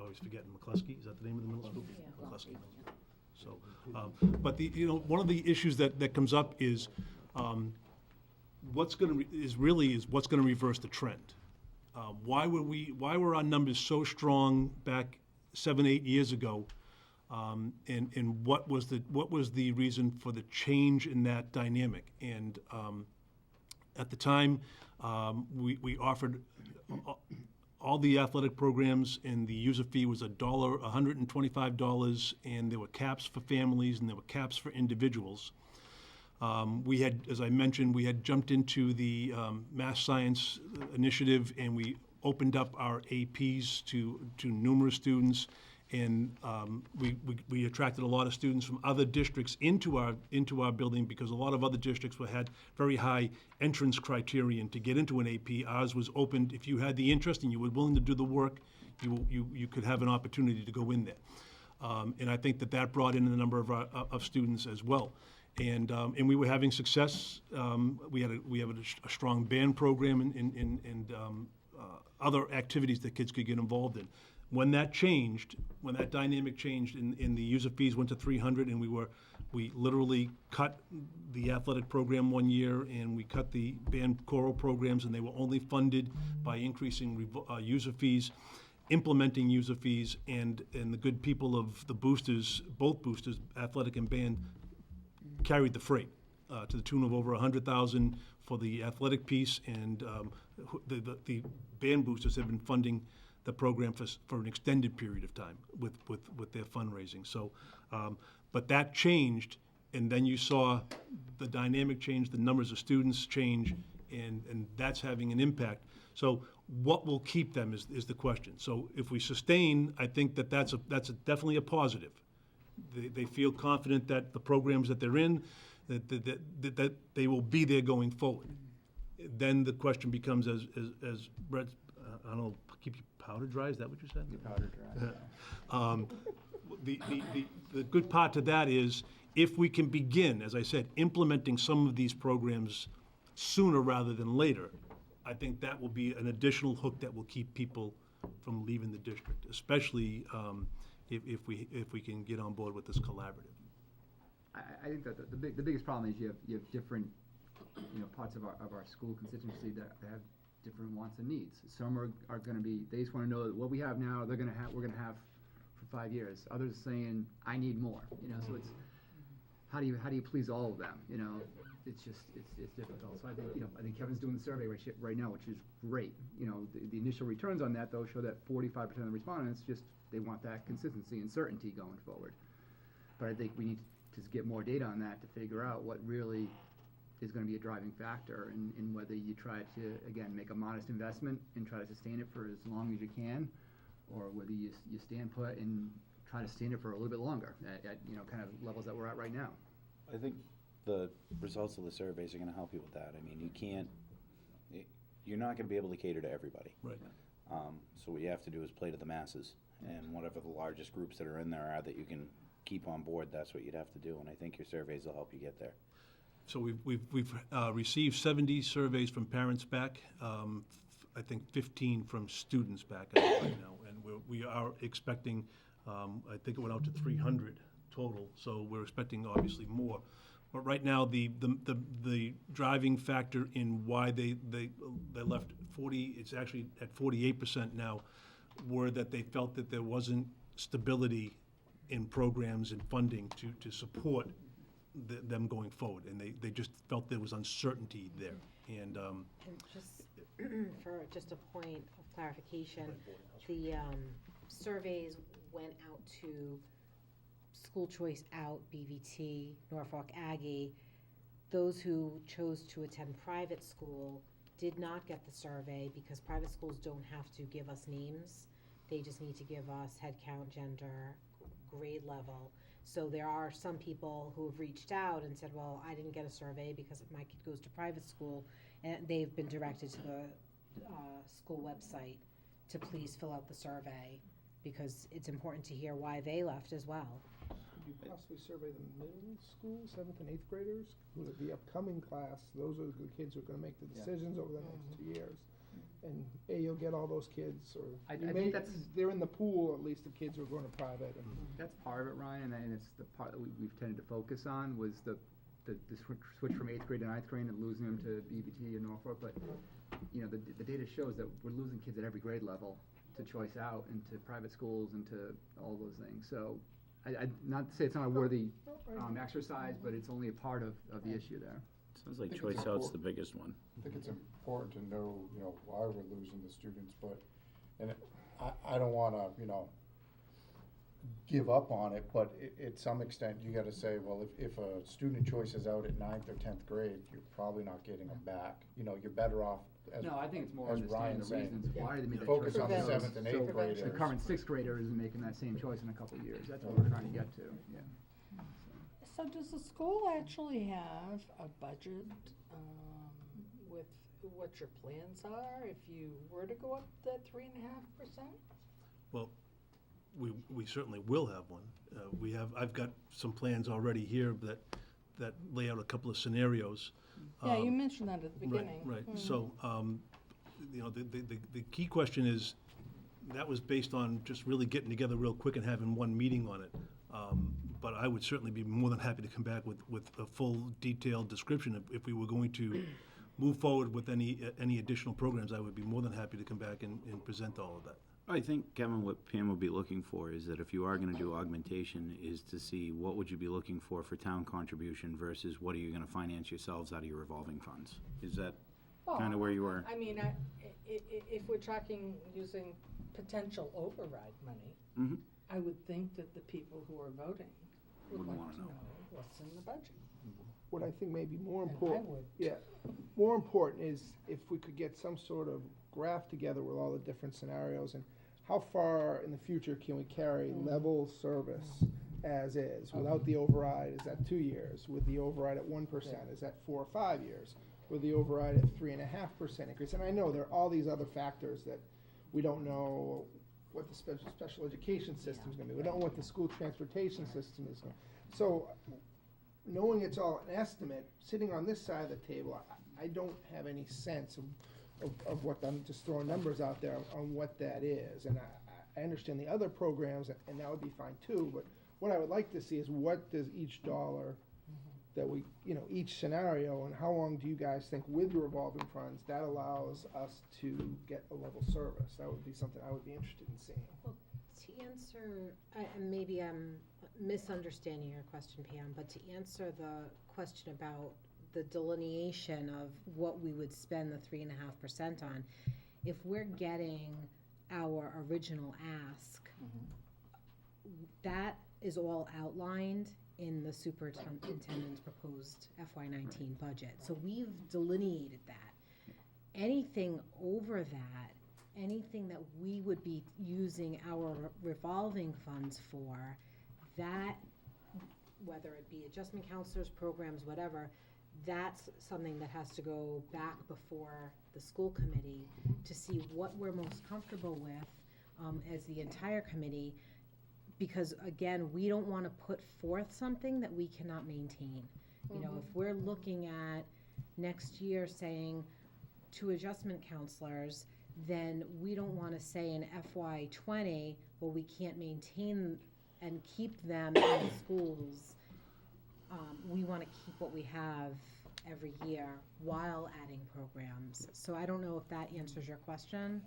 always forget, McCluskey, is that the name of the middle school? Yeah. McCluskey Middle School. So, but one of the issues that comes up is what's gonna, is what's gonna reverse the trend. Why were our numbers so strong back 7, 8 years ago? And what was the reason for the change in that dynamic? And at the time, we offered all the athletic programs, and the user fee was $125, and there were caps for families and there were caps for individuals. We had, as I mentioned, we had jumped into the math science initiative, and we opened up our APs to numerous students, and we attracted a lot of students from other districts into our building, because a lot of other districts had very high entrance criterion to get into an AP. Ours was opened. If you had the interest and you were willing to do the work, you could have an opportunity to go in there. And I think that brought in the number of students as well. And we were having success. We have a strong band program and other activities that kids could get involved in. When that changed, when that dynamic changed, and the user fees went to $300, and we literally cut the athletic program one year, and we cut the band choral programs, and they were only funded by increasing user fees, implementing user fees, and the good people of the boosters, both boosters, athletic and band, carried the freight to the tune of over $100,000 for the athletic piece, and the band boosters have been funding the program for an extended period of time with their fundraising. So, but that changed, and then you saw the dynamic change, the numbers of students change, and that's having an impact. So what will keep them is the question. So if we sustain, I think that's definitely a positive. They feel confident that the programs that they're in, that they will be there going forward. Then the question becomes, as Brett, I don't know, keep your powder dry, is that what you said? Powder dry. The good part to that is, if we can begin, as I said, implementing some of these programs sooner rather than later, I think that will be an additional hook that will keep people from leaving the district, especially if we can get on board with this collaborative. I think that the biggest problem is you have different, parts of our school constituency that have different wants and needs. Some are going to be, they just want to know that what we have now, we're going to have for 5 years. Others saying, I need more. So it's how do you please all of them? It's just it's difficult. So I think Kevin's doing the survey right now, which is great. The initial returns on that though show that 45% of the respondents they want that consistency and certainty going forward. But I think we need to get more data on that to figure out what really is going to be a driving factor, and whether you try to, again, make a modest investment and try to sustain it for as long as you can, or whether you stand put and try to sustain it for a little bit longer at kind of levels that we're at right now. I think the results of the surveys are going to help you with that. I mean, you're not going to be able to cater to everybody. Right. So what you have to do is play to the masses, and whatever the largest groups that are in there are that you can keep on board, that's what you'd have to do, and I think your surveys will help you get there. So we've received 70 surveys from parents back, I think 15 from students back right now, and we are expecting, I think it went out to 300 total, so we're expecting obviously more. But right now, the driving factor in why they left 40, it's actually at 48% now, were that they felt that there wasn't stability in programs and funding to support them going forward, and they just felt there was uncertainty there. And just for just a point of clarification, the surveys went out to School Choice Out, BVT, Norfolk Aggie. Those who chose to attend private school did not get the survey, because private schools don't have to give us names. They just need to give us head count, gender, grade level. So there are some people who have reached out and said, well, I didn't get a survey because my kid goes to private school, and they've been directed to the school website to please fill out the survey, because it's important to hear why they left as well. Could you possibly survey the middle school, 7th and 8th graders? The upcoming class, those are the kids who are going to make the decisions over the next 2 years. And you'll get all those kids, or I think they're in the pool, at least, the kids who are going to private. That's part of it, Ryan, and it's the part that we've tended to focus on, was the the switch from 8th grade to 9th grade and losing them to BBT and Norfolk, but, you know, the data shows that we're losing kids at every grade level to choice out and to private schools and to all those things. So, not to say it's not a worthy exercise, but it's only a part of the issue there. Sounds like I think choice it's out's the biggest one. I think it's important to know, you know, why we're losing the students, but, and I don't wanna, you know, give up on it, but at some extent, you gotta say, well, if a student choice is out at 9th or 10th grade, you're probably not getting them back. You know, you're better off, as No, I think it's more as understanding Ryan's the saying, reasons why they made that focus choice. on the Prevent. 7th and So 8th graders. the current 6th grader isn't making that same choice in a couple of years. That's what we're trying to get to, yeah. So does the school actually have a budget, with what your plans are if you were to go up that 3.5%? Well, we certainly will have one. I've got some plans already here that lay out a couple of scenarios. Yeah, you mentioned that at the beginning. Right. So, you know, the key question is, that was based on just really getting together real quick and having one meeting on it. But I would certainly be more than happy to come back with a full detailed description. If we were going to move forward with any additional programs, I would be more than happy to come back and present all of that. I think, Kevin, what Pam would be looking for is that if you are gonna do augmentation, is to see what would you be looking for town contribution versus what are you gonna finance yourselves out of your revolving funds? Is that kinda where you were? I mean, if we're talking using potential override money, Mhm. I would think that the people who are voting would Would like wanna to know. know what's in the budget. What I think may be more And I important, would. yeah, more important is if we could get some sort of graph together with all the different scenarios and how far in the future can we carry level service as is without the override? Is that 2 years? With the override at 1%, is that 4 or 5 years? With the override at 3.5% increase? And I know there are all these other factors that we don't know what the special education system is gonna be. We don't know what the school transportation system is gonna. So, knowing it's all an estimate, sitting on this side of the table, I don't have any sense of what, I'm just throwing numbers out there on what that is. And I understand the other programs, and that would be fine too, but what I would like to see is what does each dollar that we, you know, each scenario, and how long do you guys think with your revolving funds, that allows us to get a level service? That would be something I would be interested in seeing. Well, to answer, and maybe I'm misunderstanding your question, Pam, but to answer the question about the delineation of what we would spend the 3.5% on, if we're getting our original ask, that is all outlined in the superintendent's proposed FY19 budget. So we've delineated that. Anything over that, anything that we would be using our revolving funds for, that, whether it be adjustment counselors, programs, whatever, that's something that has to go back before the school committee to see what we're most comfortable with as the entire committee. Because again, we don't want to put forth something that we cannot maintain. You know, if we're looking at next year saying 2 adjustment counselors, then we don't want to say in FY20, well, we can't maintain and keep them in schools. We want to keep what we have every year while adding programs. So I don't know if that answers your question.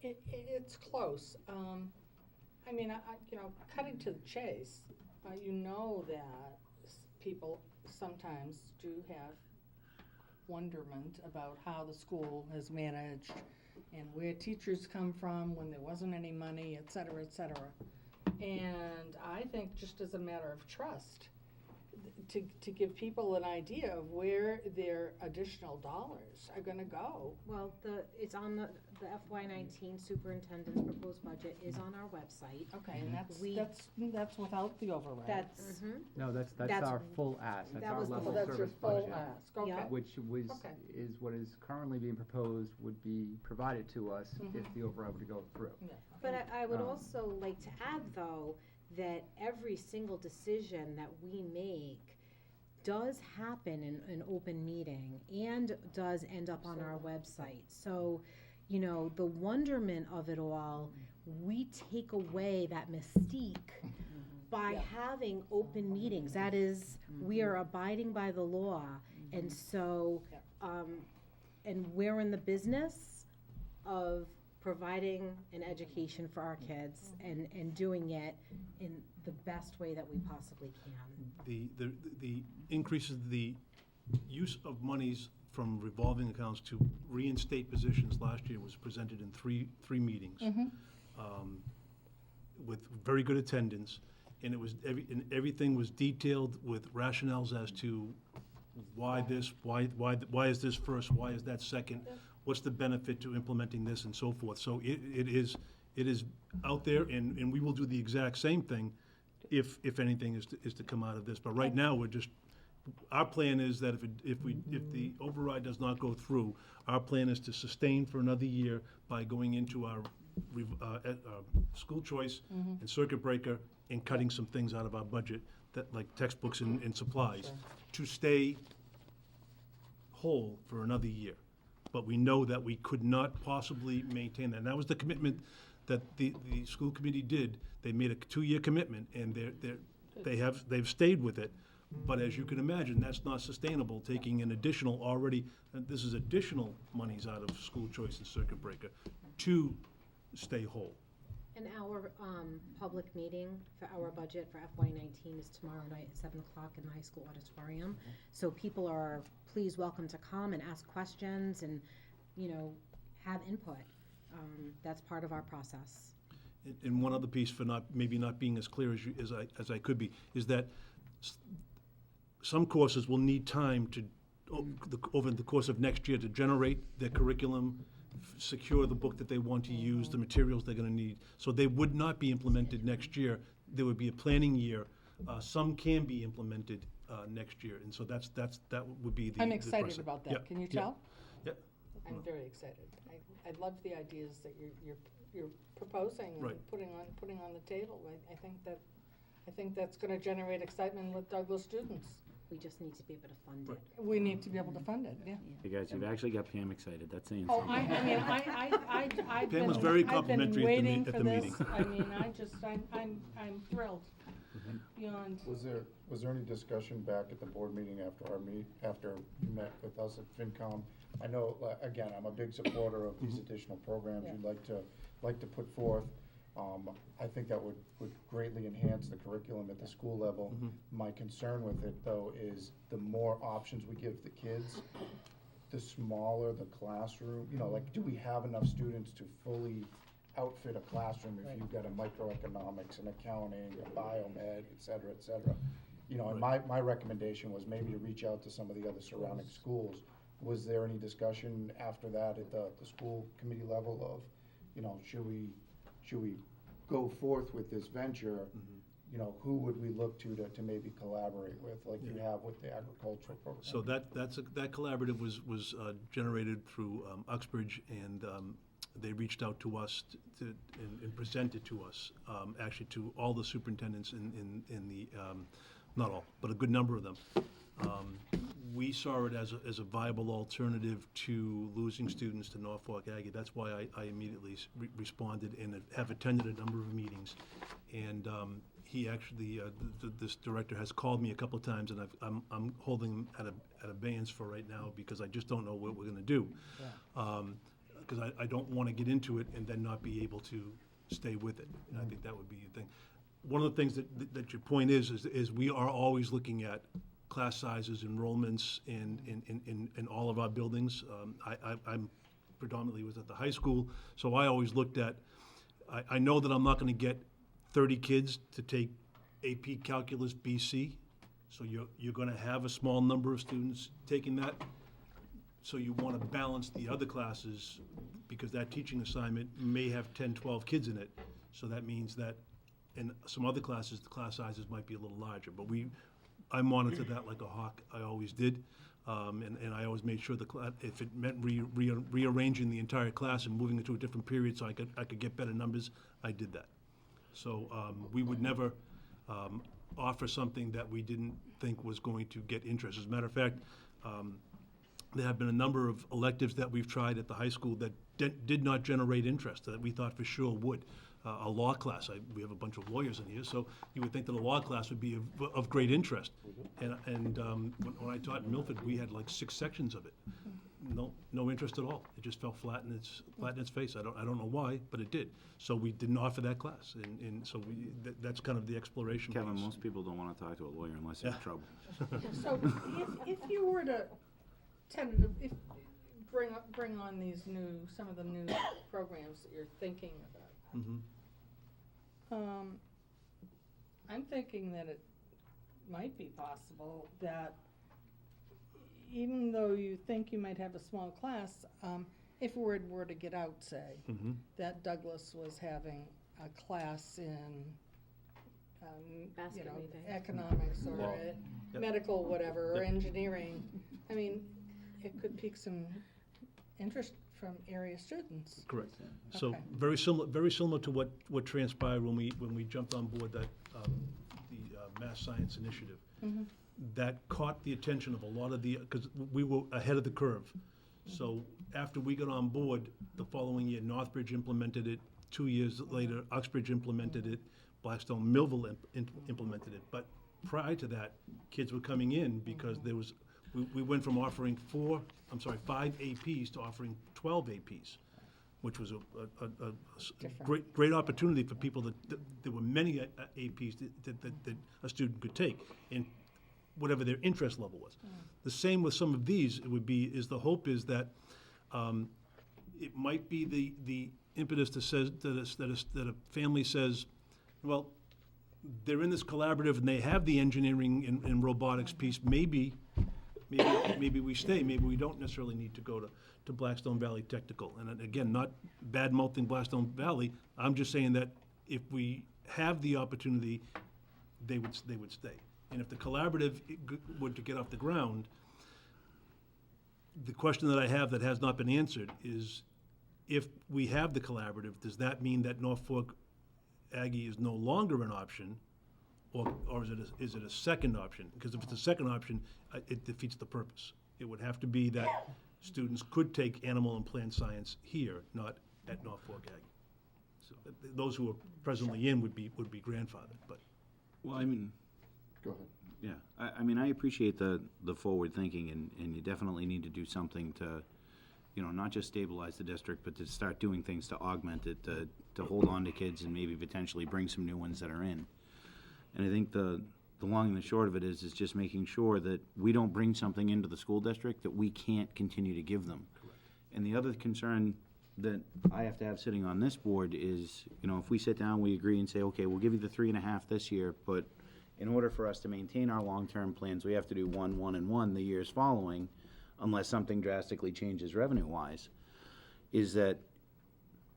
It's close. I mean, you know, cutting to the chase, you know that people sometimes do have wonderment about how the school has managed and where teachers come from when there wasn't any money, et cetera, et cetera. And I think just as a matter of trust, to give people an idea of where their additional dollars are gonna go. Well, it's on the FY19 superintendent's proposed budget is on our website. Okay, and that's without the override. That's, No, that's That's- our full ask, that's that our was the level full- That's your service full budget. ask, okay. Yeah. Which was, Okay. is what is currently being proposed would be provided to us if the override were to go through. Yeah. but I would Um, also like to add, though, that every single decision that we make does happen in an open meeting and does end up on our website. So, you know, the wonderment of it all, we take away that mystique by having open meetings. That is, we are abiding by the law. And so, and we're in the business of providing an education for our kids and doing it in the best way that we possibly can. The increases, the use of monies from revolving accounts to reinstate positions last year was presented in three meetings. With very good attendance, and everything was detailed with rationales as to why this, why is this first, why is that second, what's the benefit to implementing this, and so forth. So it is out there, and we will do the exact same thing if anything is to come out of this. But right now, our plan is that if the override does not go through, our plan is to sustain for another year by going into our school choice and circuit breaker and cutting some things out of our budget, that like textbooks and supplies, to stay whole for another year. But we know that we could not possibly maintain that. And that was the commitment that the school committee did. They made a 2-year commitment, and they've stayed with it. But as you can imagine, that's not sustainable, taking an additional this is additional monies out of school choice and circuit breaker to stay whole. And our public meeting for our budget for FY19 is tomorrow night at 7 o'clock in the high school auditorium. So people are please welcome to come and ask questions and, have input. That's part of our process. And one other piece for maybe not being as clear as I could be, is that some courses will need time to, over the course of next year, to generate their curriculum, secure the book that they want to use, the materials they're going to need. So they would not be implemented next year. There would be a planning year. Some can be implemented next year, and so that would be the. I'm excited process. about that. Yeah, Can you yeah, tell? Yeah. I'm very excited. I love the ideas that you're proposing and Right. putting on the table. I think that's going to generate excitement with Douglas students. We just need to be able to fund it. We need to be able to fund it, yeah. Hey guys, you've actually got Pam excited, that's saying Oh, something. I've Pam was been- very I've been complimentary waiting at for the this. meeting. I mean, I'm thrilled beyond. Was there any discussion back at the board meeting after you met with us at FinCom? I know, again, I'm a big supporter of these additional programs you'd like to put forth. I think that would greatly enhance the curriculum at the school level. My concern with it, though, is the more options we give the kids, the smaller the classroom. Do we have enough students to fully outfit a classroom if you've got a microeconomics, an accounting, a biomed, et cetera, et cetera? And my recommendation was maybe to reach out to some of the other surrounding schools. Was there any discussion after that at the school committee level of, should we go forth with this venture? Who would we look to maybe collaborate with, like you have with the agricultural program? So that collaborative was generated through Uxbridge, and they reached out to us and presented to us, actually to all the superintendents in the, not all, but a good number of them. We saw it as a viable alternative to losing students to Norfolk Aggie. That's why I immediately responded and have attended a number of meetings. And he actually, this director has called me a couple of times, and I'm holding him at abeyance for right now because I just don't know what we're going to do. Because I don't want to get into it and then not be able to stay with it. And I think that would be the thing. One of the things that your point is we are always looking at class sizes, enrollments in all of our buildings. I'm predominantly was at the high school, so I always looked at, I know that I'm not going to get 30 kids to take AP Calculus BC, so you're going to have a small number of students taking that. So you want to balance the other classes because that teaching assignment may have 10, 12 kids in it. So that means that in some other classes, the class sizes might be a little larger, but I monitor that like a hawk. I always did, and I always made sure if it meant rearranging the entire class and moving it to a different period so I could get better numbers, I did that. So we would never offer something that we didn't think was going to get interest. As a matter of fact, there have been a number of electives that we've tried at the high school that did not generate interest that we thought for sure would. a law class. We have a bunch of lawyers in here, so you would think that a law class would be of great interest. And when I taught in Milford, we had like 6 sections of it. No interest at all. It just fell flat in its face. I don't know why, but it did. So we didn't offer that class, and so that's kind of the exploration piece. Kevin, most people don't want to talk to a lawyer unless they're in trouble. So if you were to bring on some of the new programs that you're thinking about, I'm thinking that it might be possible that even though you think you might have a small class, if word were to get out, say, that Douglas was having a class in, Basket weaving. economics or medical whatever, or engineering, I mean, it could pique some interest from area students. Correct. So Okay. very similar to what transpired when we jumped on board that the Mass Science Initiative. That caught the attention of a lot of because we were ahead of the curve. So after we got on board, the following year, Northbridge implemented it. 2 years later, Uxbridge implemented it. Blackstone Millville implemented it. But prior to that, kids were coming in because we went from offering 5 APs to offering 12 APs, which was a great opportunity for people that there were many APs that a student could take, and whatever their interest level was. The same with some of these, the hope is that it might be the impetus that a family says, well, they're in this collaborative and they have the engineering and robotics piece, maybe we stay, maybe we don't necessarily need to go to Blackstone Valley Technical. And again, not bad-mouthing Blackstone Valley, I'm just saying that if we have the opportunity, they would stay. And if the collaborative were to get off the ground, the question that I have that has not been answered is, if we have the collaborative, does that mean that Norfolk Aggie is no longer an option, or is it a second option? Because if it's a second option, it defeats the purpose. It would have to be that students could take animal and plant science here, not at Norfolk Aggie. So those who are presently in would be grandfathered, but. Well, I mean. Go ahead. Yeah, I mean, I appreciate the forward thinking, and you definitely need to do something to, not just stabilize the district, but to start doing things to augment it, to hold on to kids and maybe potentially bring some new ones that are in. And I think the long and the short of it is just making sure that we don't bring something into the school district that we can't continue to give them. Correct. And the other concern that I have to have sitting on this board is, if we sit down, we agree and say, okay, we'll give you the 3.5 this year, but in order for us to maintain our long-term plans, we have to do 1, 1, and 1 the years following, unless something drastically changes revenue-wise, is that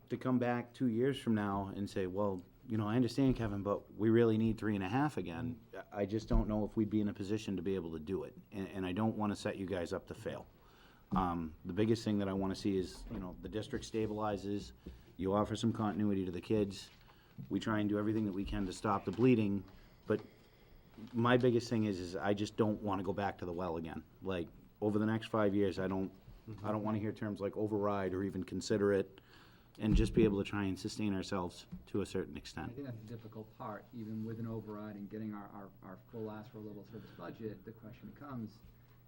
to come back 2 years from now and say, well, I understand, Kevin, but we really need 3.5 again. I just don't know if we'd be in a position to be able to do it, and I don't want to set you guys up to fail. The biggest thing that I want to see is, the district stabilizes, you offer some continuity to the kids, we try and do everything that we can to stop the bleeding, but my biggest thing is I just don't want to go back to the well again. Like, over the next 5 years, I don't want to hear terms like override or even consider it, and just be able to try and sustain ourselves to a certain extent. I think that's the difficult part, even with an override and getting our full ask for a level service budget. The question becomes,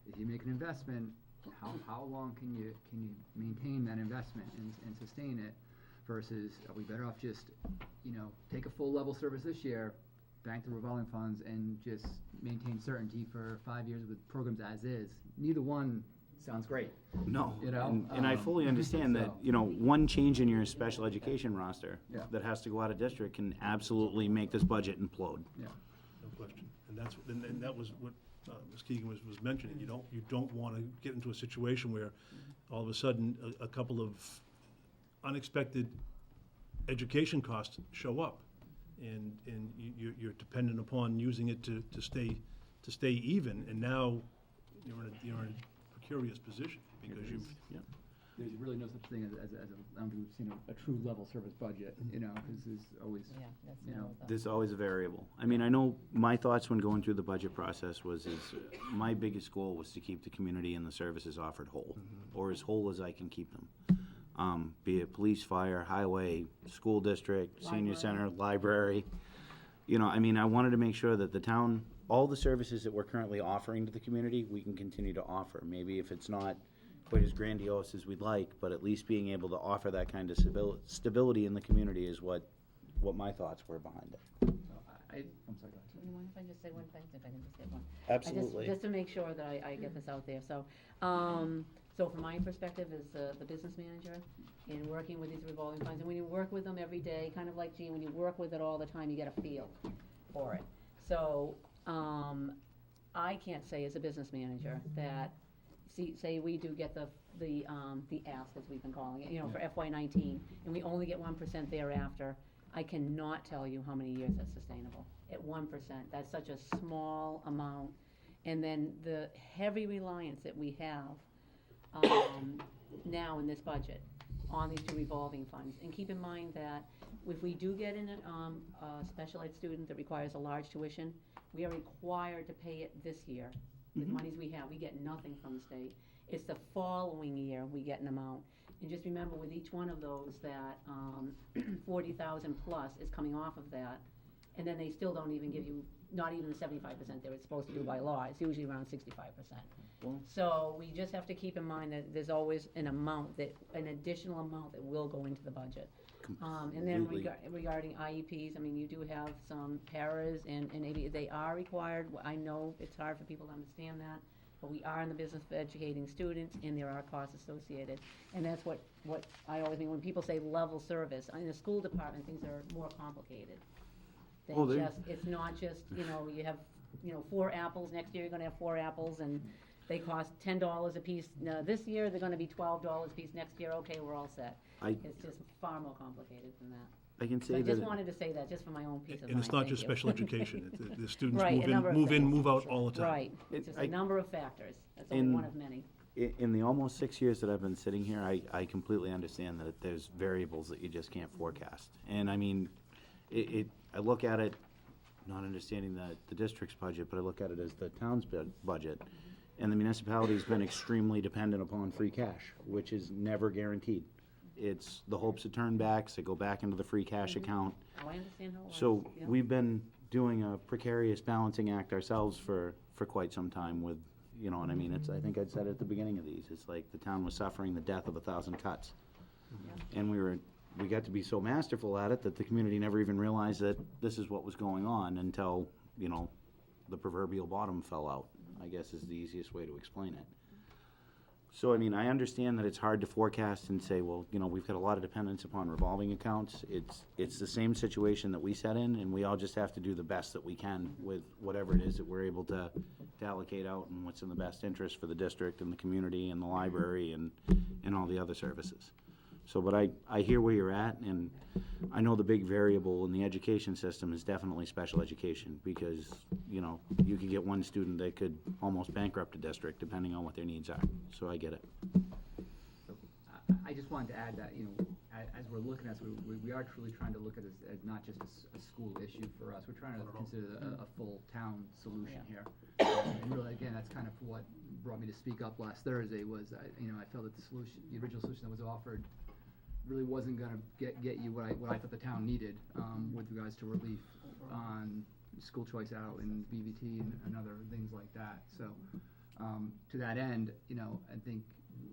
if you make an investment, how long can you maintain that investment and sustain it, versus are we better off just, take a full level service this year, bank the revolving funds, and just maintain certainty for 5 years with programs as is? Neither one sounds great. No, and I fully understand that, one change in your special education roster that has to go out of district can absolutely make this budget implode. No question. And that was what Ms. Keegan was mentioning. You don't want to get into a situation where all of a sudden a couple of unexpected education costs show up, and you're dependent upon using it to stay even, and now you're in a precarious position because There's really no such thing as I don't think we've seen a true level service budget, because there's always, There's always a variable. I mean, I know my thoughts when going through the budget process is my biggest goal was to keep the community and the services offered whole, or as whole as I can keep them. be it police, fire, highway, school district, senior Library. center, library. You know, I mean, I wanted to make sure that the town, all the services that we're currently offering to the community, we can continue to offer. Maybe if it's not quite as grandiose as we'd like, but at least being able to offer that kind of stability in the community is what my thoughts were behind it. I'm sorry, go ahead. Do you mind if I just say one thing, if I can just say one? Absolutely. Just to make sure that I get this out there, so, so from my perspective as the business manager, in working with these revolving funds, and when you work with them every day, kind of like Gene, when you work with it all the time, you get a feel for it. So, I can't say as a business manager that, say we do get the ask, as we've been calling it, for FY19, and we only get 1% thereafter, I cannot tell you how many years that's sustainable. At 1%, that's such a small amount. And then the heavy reliance that we have now in this budget on these two revolving funds. And keep in mind that if we do get in a special ed student that requires a large tuition, we are required to pay it this year. The monies we have, we get nothing from the state. It's the following year we get an amount. And just remember with each one of those that 40,000 plus is coming off of that. And then they still don't even give you, not even the 75% they were supposed to do by law. It's usually around 65%. Well, So we just have to keep in mind that there's always an additional amount that will go into the budget. And then Completely. regarding IEPs, I mean, you do have some paras and they are required. I know it's hard for people to understand that, but we are in the business of educating students and there are costs associated. And that's what I always mean, when people say level service, in the school department, things are more complicated. Well, they- It's not just, you have, 4 apples, next year you're gonna have 4 apples and they cost $10 a piece. Now, this year, they're gonna be $12 a piece, next year, okay, we're all set. It's just far more complicated than that. I can So say I that. just wanted to say that, just for my own peace of mind. And it's not Thank just you. special education. The students Right, a number of move in, things. move out all the time. Right, it's just I- a number of factors, that's only In- one of many. In the almost 6 years that I've been sitting here, I completely understand that there's variables that you just can't forecast. And I mean, I look at it, not understanding the district's budget, but I look at it as the town's budget. And the municipality's been extremely dependent upon free cash, which is never guaranteed. It's the hopes of turnbacks that go back into the free cash account. Oh, I understand how it works. So yeah. we've been doing a precarious balancing act ourselves for quite some time with, you know what I mean? I think I'd said at the beginning of these, it's like the town was suffering the death of 1,000 cuts. And we got to be so masterful at it that the community never even realized that this is what was going on until, the proverbial bottom fell out, I guess is the easiest way to explain it. So, I mean, I understand that it's hard to forecast and say, well, we've got a lot of dependence upon revolving accounts. It's the same situation that we set in, and we all just have to do the best that we can with whatever it is that we're able to allocate out and what's in the best interest for the district and the community and the library and all the other services. So, but I hear where you're at, and I know the big variable in the education system is definitely special education, because, you could get one student that could almost bankrupt a district depending on what their needs are. So I get it. So I just wanted to add that, as we're looking at this, we are truly trying to look at this as not just a school issue for us. We're trying to consider a full town solution here. And really, again, that's kind of what brought me to speak up last Thursday was, I felt that the original solution that was offered really wasn't gonna get you what I thought the town needed, with regards to relief on school choice out and BVT and other things like that. So, to that end, I think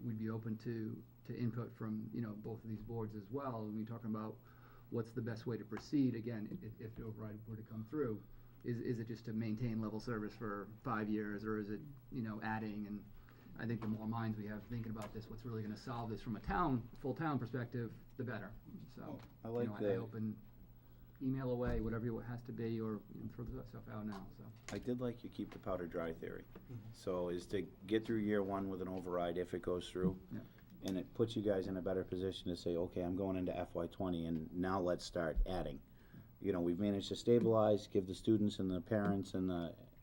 we'd be open to input from, both of these boards as well. When we're talking about what's the best way to proceed, again, if the override were to come through, is it just to maintain level service for 5 years, or is it, adding? And I think the more minds we have thinking about this, what's really gonna solve this from a full town perspective, the better. So, I like I open, email away, whatever it has to be, or throw the stuff out now, so. I did like you keep the powder dry theory. So is to get through year one with an override if it goes through. Yeah. And it puts you guys in a better position to say, okay, I'm going into FY20 and now let's start adding. We've managed to stabilize, give the students and the parents and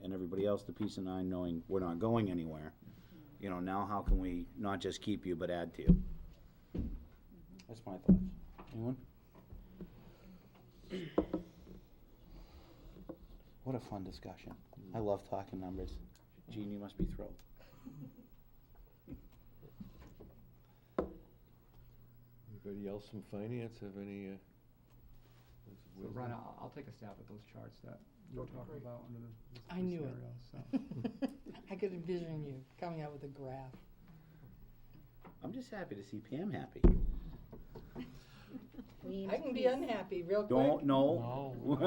everybody else the peace of mind knowing we're not going anywhere. Now how can we not just keep you but add to you? That's my thoughts. Anyone? What a fun discussion. I love talking numbers. Gene, you must be thrilled. Anybody else from finance have any, So Ron, I'll take a stab at those charts that you were Okay, talking great. about under the I knew it. scenarios, so. I could envision you coming out with a graph. I'm just happy to see Pam happy. I can be unhappy real quick. Don't, no. Could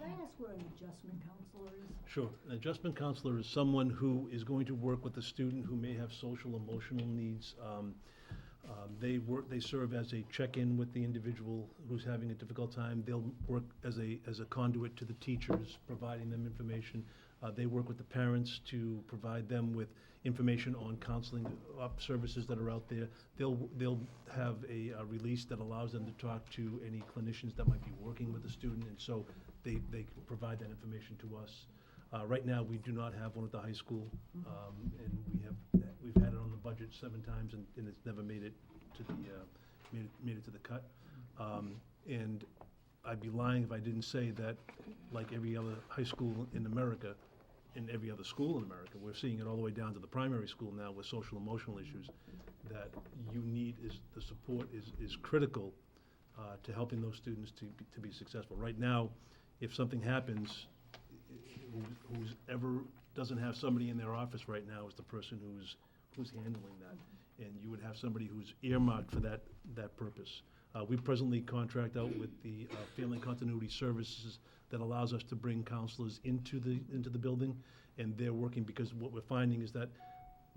I ask what an adjustment counselor is? Sure. An adjustment counselor is someone who is going to work with a student who may have social, emotional needs. They serve as a check-in with the individual who's having a difficult time. They'll work as a conduit to the teachers, providing them information. They work with the parents to provide them with information on counseling services that are out there. They'll have a release that allows them to talk to any clinicians that might be working with the student, and so they provide that information to us. Right now, we do not have one at the high school, and we've had it on the budget 7 times, and it's never made it to the made it to the cut. And I'd be lying if I didn't say that, like every other high school in America, in every other school in America, we're seeing it all the way down to the primary school now with social emotional issues, that the support is critical to helping those students to be successful. Right now, if something happens, who's ever doesn't have somebody in their office right now is the person who's handling that. And you would have somebody who's earmarked for that purpose. We presently contract out with the Family Continuity Services that allows us to bring counselors into the building, and they're working, because what we're finding is that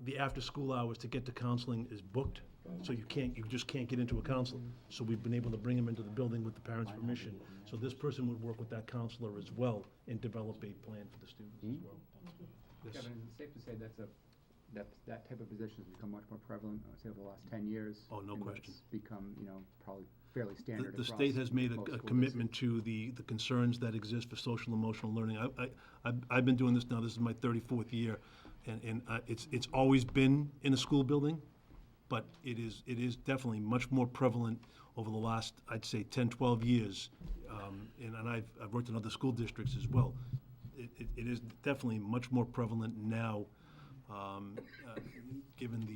the after-school hours to get to counseling is booked, so you just can't get into a counselor. So we've been able to bring them into the building with the parents' permission. So this person would work with that counselor as well and develop a plan for the students as well. Yes. Kevin, is it safe to say that type of position has become much more prevalent, say, over the last 10 years? Oh, no and question. It's become, probably fairly standard The across state has made most a school commitment to the concerns that exist for social emotional learning. I've been doing this now, this is my 34th year, and it's always been in a school building, but it is definitely much more prevalent over the last, I'd say, 10, 12 years. And I've worked in other school districts as well. It is definitely much more prevalent now, given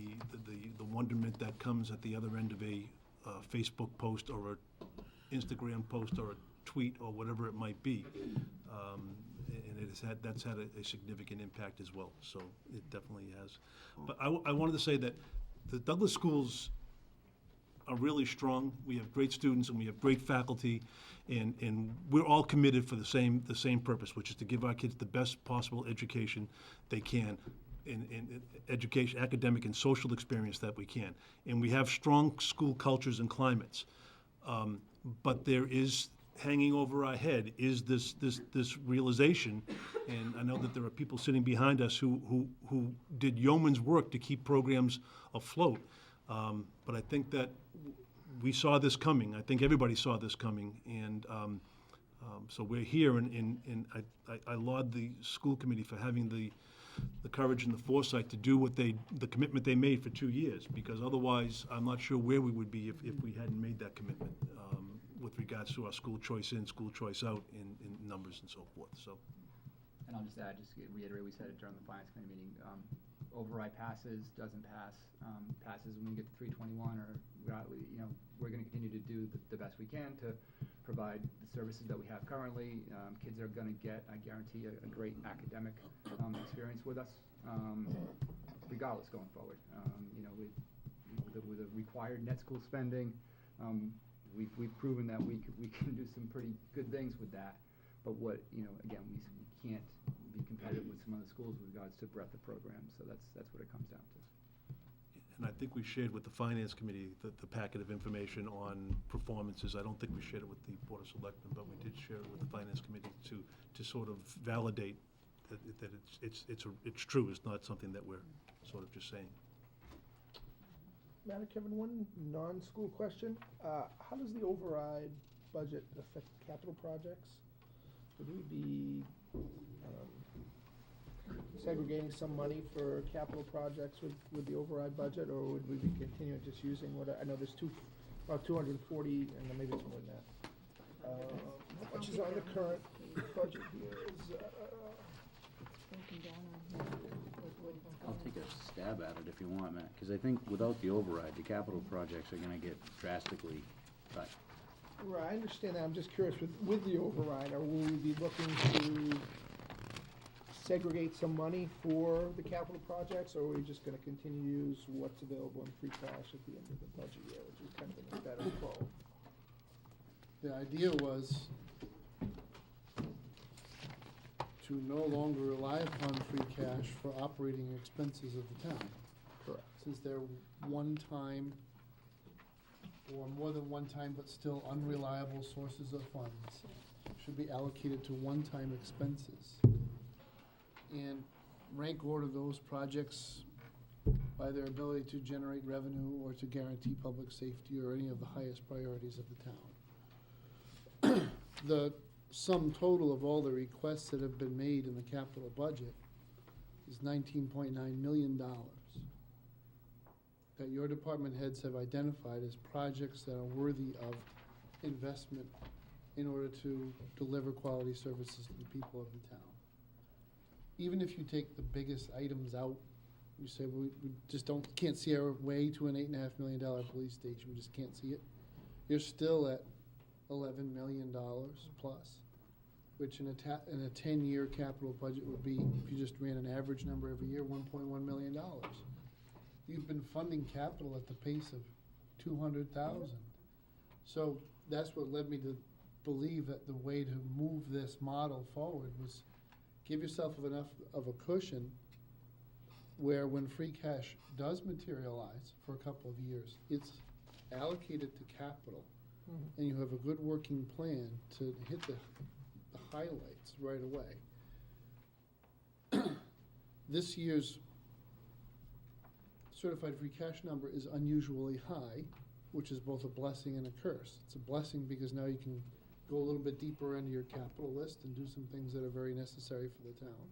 the wonderment that comes at the other end of a Facebook post or a Instagram post or a tweet or whatever it might be. And that's had a significant impact as well, so it definitely has. But I wanted to say that the Douglas schools are really strong. We have great students and we have great faculty, and we're all committed for the same purpose, which is to give our kids the best possible education they can, in education, academic and social experience that we can. And we have strong school cultures and climates. But there is, hanging over our head, is this realization, and I know that there are people sitting behind us who did yeoman's work to keep programs afloat. But I think that we saw this coming. I think everybody saw this coming, and so we're here, and I laud the school committee for having the courage and the foresight to do the commitment they made for 2 years, because otherwise I'm not sure where we would be if we hadn't made that commitment with regards to our school choice in, school choice out in numbers and so forth. So. And I'll just add, just to reiterate, we said it during the finance committee meeting, override passes, doesn't pass, passes when we get to 321, or we're going to continue to do the best we can to provide the services that we have currently. Kids are going to get, I guarantee, a great academic experience with us, regardless going forward. With a required net school spending, we've proven that we can do some pretty good things with that. But again, we can't be competitive with some other schools with regards to breadth of programs. So that's what it comes down to. And I think we shared with the Finance Committee the packet of information on performances. I don't think we shared it with the Board of Selectmen, but we did share it with the Finance Committee to sort of validate that it's true. It's not something that we're sort of just saying. Madam Kevin, one non-school question. How does the override budget affect capital projects? Would we be segregating some money for capital projects with the override budget, or would we be continuing just using I know there's about 240, and then maybe it's more than that. How much is on the current budget here? Broken down on here. I'll take a stab at it if you want, Matt, because I think without the override, the capital projects are gonna get drastically cut. Right, I understand that, I'm just curious, with the override, will we be looking to segregate some money for the capital projects, or are we just gonna continue to use what's available in free cash at the end of the budget year, which is kind of in a better flow? The idea was to no longer rely upon free cash for operating expenses of the town. Correct. Since they're one-time, or more than one time, but still unreliable sources of funds, should be allocated to one-time expenses. And rank order those projects by their ability to generate revenue or to guarantee public safety or any of the highest priorities of the town. The sum total of all the requests that have been made in the capital budget is $19.9 million that your department heads have identified as projects that are worthy of investment in order to deliver quality services to the people of the town. Even if you take the biggest items out, you say, we just can't see our way to an $8.5 million police station, we just can't see it. You're still at $11 million plus, which in a 10-year capital budget would be, if you just ran an average number every year, $1.1 million. You've been funding capital at the pace of 200,000. So that's what led me to believe that the way to move this model forward was give yourself enough of a cushion where when free cash does materialize for a couple of years, it's allocated to capital, and you have a good working plan to hit the highlights right away. This year's certified free cash number is unusually high, which is both a blessing and a curse. It's a blessing because now you can go a little bit deeper into your capital list and do some things that are very necessary for the town.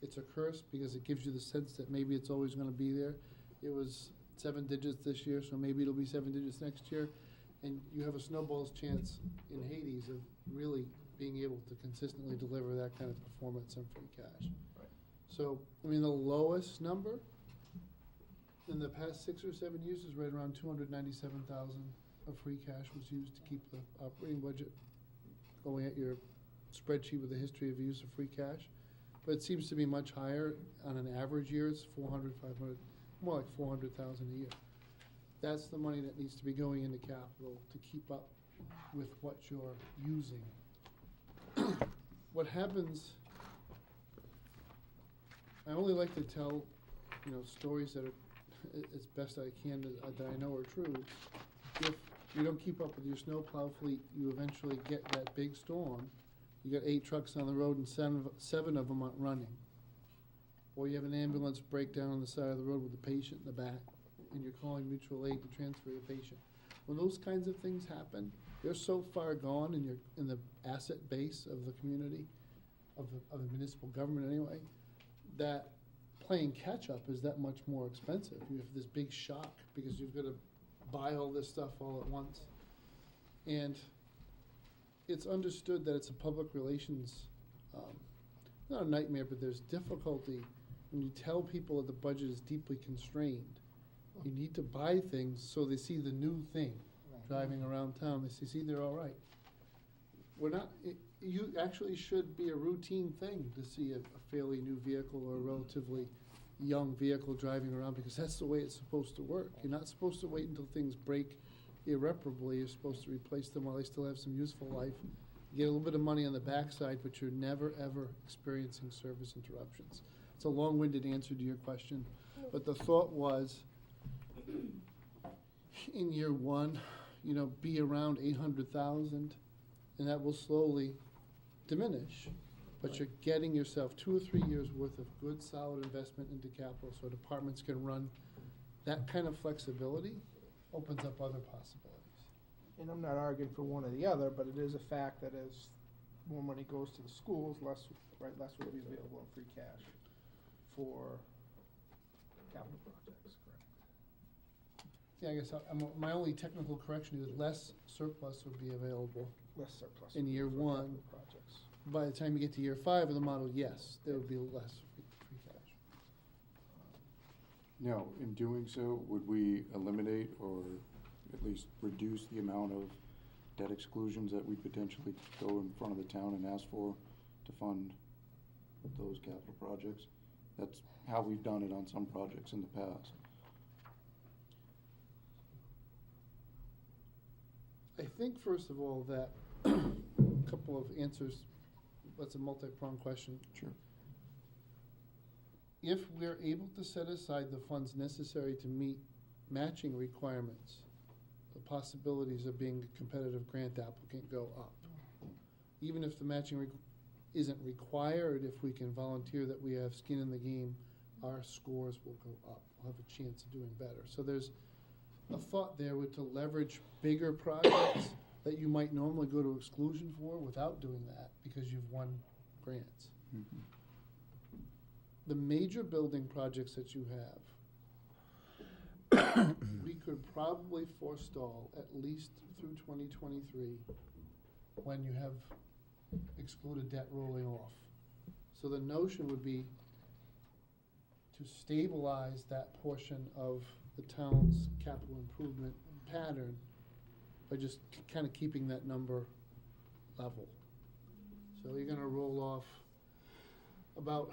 It's a curse because it gives you the sense that maybe it's always going to be there. It was 7 digits this year, so maybe it'll be 7 digits next year. And you have a snowball's chance in Hades of really being able to consistently deliver that kind of performance in free cash. Right. So, I mean, the lowest number in the past 6 or 7 years is right around 297,000 of free cash was used to keep the operating budget going at your spreadsheet with the history of use of free cash. But it seems to be much higher. On an average year, it's 400, 500, more like 400,000 a year. That's the money that needs to be going into capital to keep up with what you're using. What happens, I only like to tell, stories that are, as best I can, that I know are true. If you don't keep up with your snowplow fleet, you eventually get that big storm. You got 8 trucks on the road and 7 of them aren't running. Or you have an ambulance breakdown on the side of the road with a patient in the back, and you're calling mutual aid to transfer the patient. When those kinds of things happen, they're so far gone in the asset base of the community, of the municipal government anyway, that playing catch up is that much more expensive. You have this big shock because you've got to buy all this stuff all at once. And it's understood that it's a public relations, not a nightmare, but there's difficulty when you tell people that the budget is deeply constrained. You need to buy things so they see the new thing driving around town. They say, see, they're all right. We're not, you actually should be a routine thing to see a fairly new vehicle or a relatively young vehicle driving around, because that's the way it's supposed to work. You're not supposed to wait until things break irreparably. You're supposed to replace them while they still have some useful life. You get a little bit of money on the backside, but you're never, ever experiencing service interruptions. It's a long-winded answer to your question, but the thought was, in year 1, be around 800,000, and that will slowly diminish. But you're getting yourself 2 or 3 years worth of good, solid investment into capital, so departments can run. That kind of flexibility opens up other possibilities. And I'm not arguing for one or the other, but it is a fact that as more money goes to the schools, less will be available in free cash for capital projects, correct? Yeah, I guess my only technical correction is less surplus would be available. Less surplus. In year 1. Projects. By the time you get to year 5 of the model, yes, there would be less free cash. Now, in doing so, would we eliminate or at least reduce the amount of debt exclusions that we potentially go in front of the town and ask for to fund those capital projects? That's how we've done it on some projects in the past. I think, first of all, that a couple of answers, that's a multi-pronged question. Sure. If we're able to set aside the funds necessary to meet matching requirements, the possibilities of being a competitive grant applicant go up. Even if the matching isn't required, if we can volunteer that we have skin in the game, our scores will go up. We'll have a chance of doing better. So there's a thought there to leverage bigger projects that you might normally go to exclusion for without doing that because you've won grants. Mm-hmm. The major building projects that you have, we could probably forestall at least through 2023 when you have excluded debt rolling off. So the notion would be to stabilize that portion of the town's capital improvement pattern by just kind of keeping that number level. So you're gonna roll off about,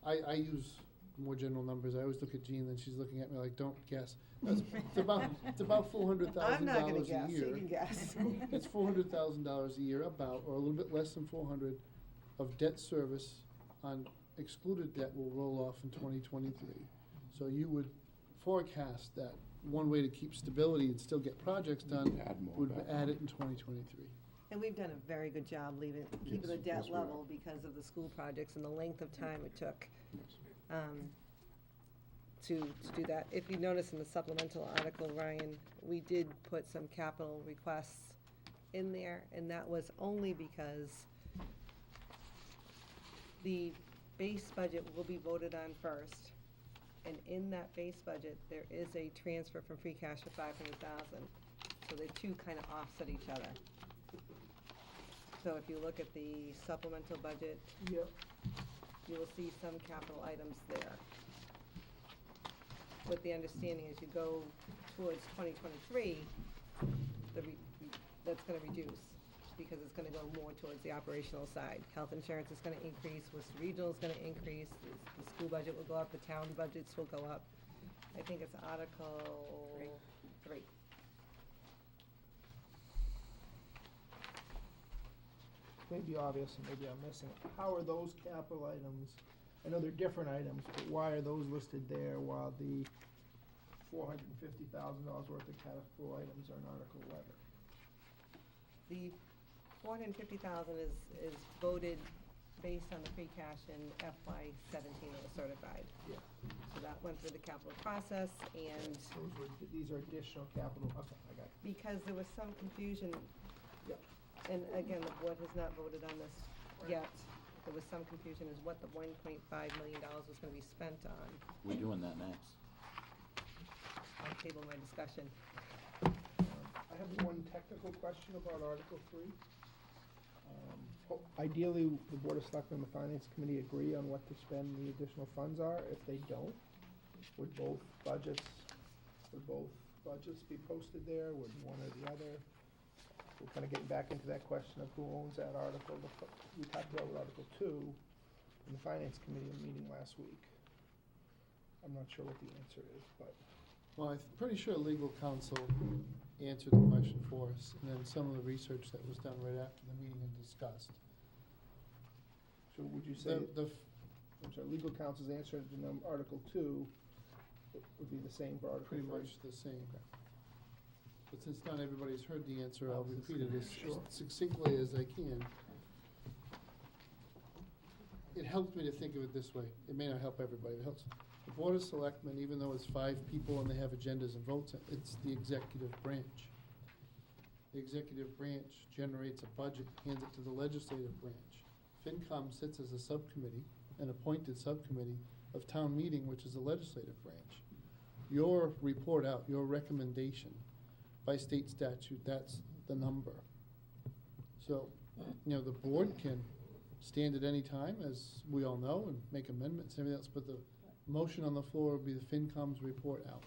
I use more general numbers. I always look at Jean, and she's looking at me like, don't guess. It's about $400,000 I'm not gonna a guess, year. you can guess. It's $400,000 a year, about, or a little bit less than 400, of debt service on excluded debt will roll off in 2023. So you would forecast that one way to keep stability and still get projects done would add it in 2023. And we've done a very good job keeping the debt yes, we have. level because of the school projects and the length of time it took to do that. If you notice in the supplemental article, Ryan, we did put some capital requests in there, and that was only because the base budget will be voted on first. And in that base budget, there is a transfer from free cash of $500,000. So the two kind of offset each other. So if you look at the supplemental budget, Yep. you will see some capital items there. With the understanding as you go towards 2023, that's gonna reduce, because it's gonna go more towards the operational side. Health insurance is gonna increase, Worcester Regional is gonna increase, the school budget will go up, the town budgets will go up. I think it's Article 3. Maybe obvious and maybe I'm missing it. How are those capital items, I know they're different items, but why are those listed there while the $450,000 worth of capital items are in Article 11? The $450,000 is voted based on the free cash in FY '17 that was certified. Yeah. So that went through the capital process, and These are additional capital, okay, I got it. because there was some confusion, Yep. and again, the board has not voted on this yet, there was some confusion as what the $1.5 million was gonna be spent on. We're doing that next. I'll table my discussion. I have one technical question about Article 3. Ideally, the Board of Selectmen and the Finance Committee agree on what to spend the additional funds are. If they don't, would both budgets be posted there? Would one or the other? We're kind of getting back into that question of who owns that article. We talked about Article 2 in the Finance Committee meeting last week. I'm not sure what the answer is, but. Well, I'm pretty sure legal counsel answered the question for us, and then some of the research that was done right after the meeting and discussed. So would you say, The I'm sorry, legal counsel's answer to Article 2 would be the same for Article 3? pretty much the same. But since not everybody's heard the answer, I'll repeat it as succinctly as I can. It helps me to think of it this way. It may not help everybody, it helps. The Board of Selectmen, even though it's 5 people and they have agendas and votes, it's the executive branch. The executive branch generates a budget, hands it to the legislative branch. FinCom sits as a subcommittee, an appointed subcommittee of town meeting, which is the legislative branch. Your report out, your recommendation, by state statute, that's the number. So, the board can stand at any time, as we all know, and make amendments and everything else, but the Motion on the floor would be the FinCom's report out.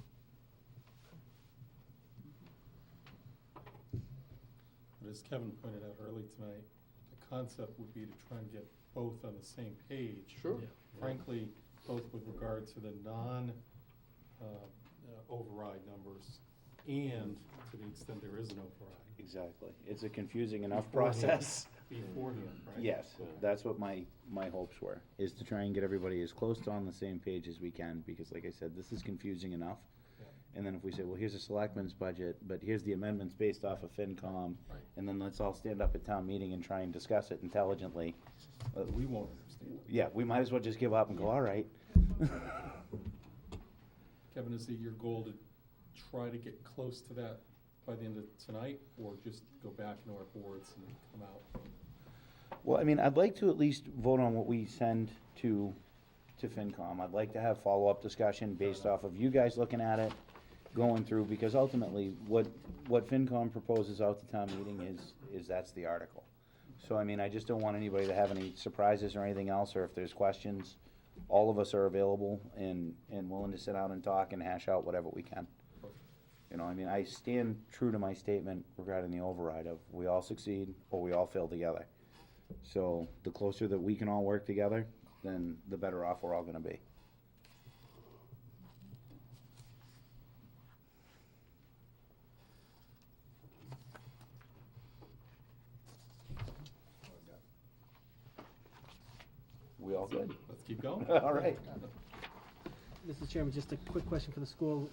But as Kevin pointed out early tonight, the concept would be to try and get both on the same page. Sure. Frankly, both with regard to the override numbers and to the extent there is an override. Exactly. It's a confusing enough Beforehand. process. Beforehand, right? Yes, that's what my hopes were, is to try and get everybody as close to on the same page as we can, because like I said, this is confusing enough. And then if we say, well, here's a selectmen's budget, but here's the amendments based off of FinCom, and then let's all stand up at town meeting and try and discuss it intelligently. We won't understand. Yeah, we might as well just give up and go, all right. Kevin, is it your goal to try to get close to that by the end of tonight, or just go back into our boards and come out? Well, I mean, I'd like to at least vote on what we send to FinCom. I'd like to have follow-up discussion based off of you guys looking at it, going through, because ultimately, what FinCom proposes out to town meeting is that's the article. So, I mean, I just don't want anybody to have any surprises or anything else, or if there's questions, all of us are available and willing to sit down and talk and hash out whatever we can. You know, I mean, I stand true to my statement regarding the override of we all succeed or we all fail together. So the closer that we can all work together, then the better off we're all gonna be. We all good? Let's keep going. All right. Mr. Chairman, just a quick question for the school.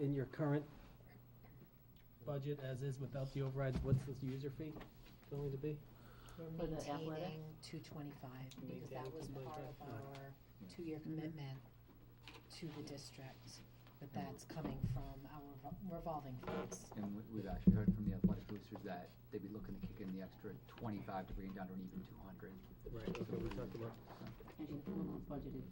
In your current budget, as is without the overrides, what's the user fee going to be? For the athletic? Maintaining $225, because that was part of our two-year commitment to the district, but that's coming from our revolving funds. And we've actually heard from the athletic boosters that they'd be looking to kick in the extra 25 to bring it down to an even 200. Right, okay, we talked about. Actually, some of those budgeted,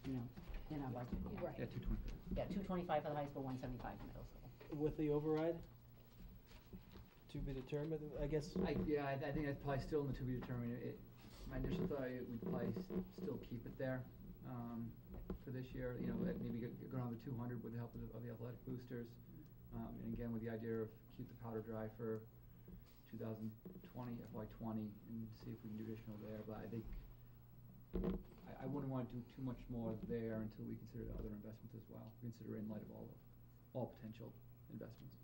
you know, in our budget, yeah. Right. Yeah, 225. Yeah, 225 for the high school, 175 for middle school. With the override? To be determined, I guess? I think that's probably still in the to be determined. My initial thought, we'd probably still keep it there, for this year, you know, maybe go down to 200 with the help of the athletic boosters. And again, with the idea of keep the powder dry for 2020, FY20, and see if we can do additional there, but I think, I wouldn't want to do too much more there until we consider the other investments as well, consider in light of all potential investments.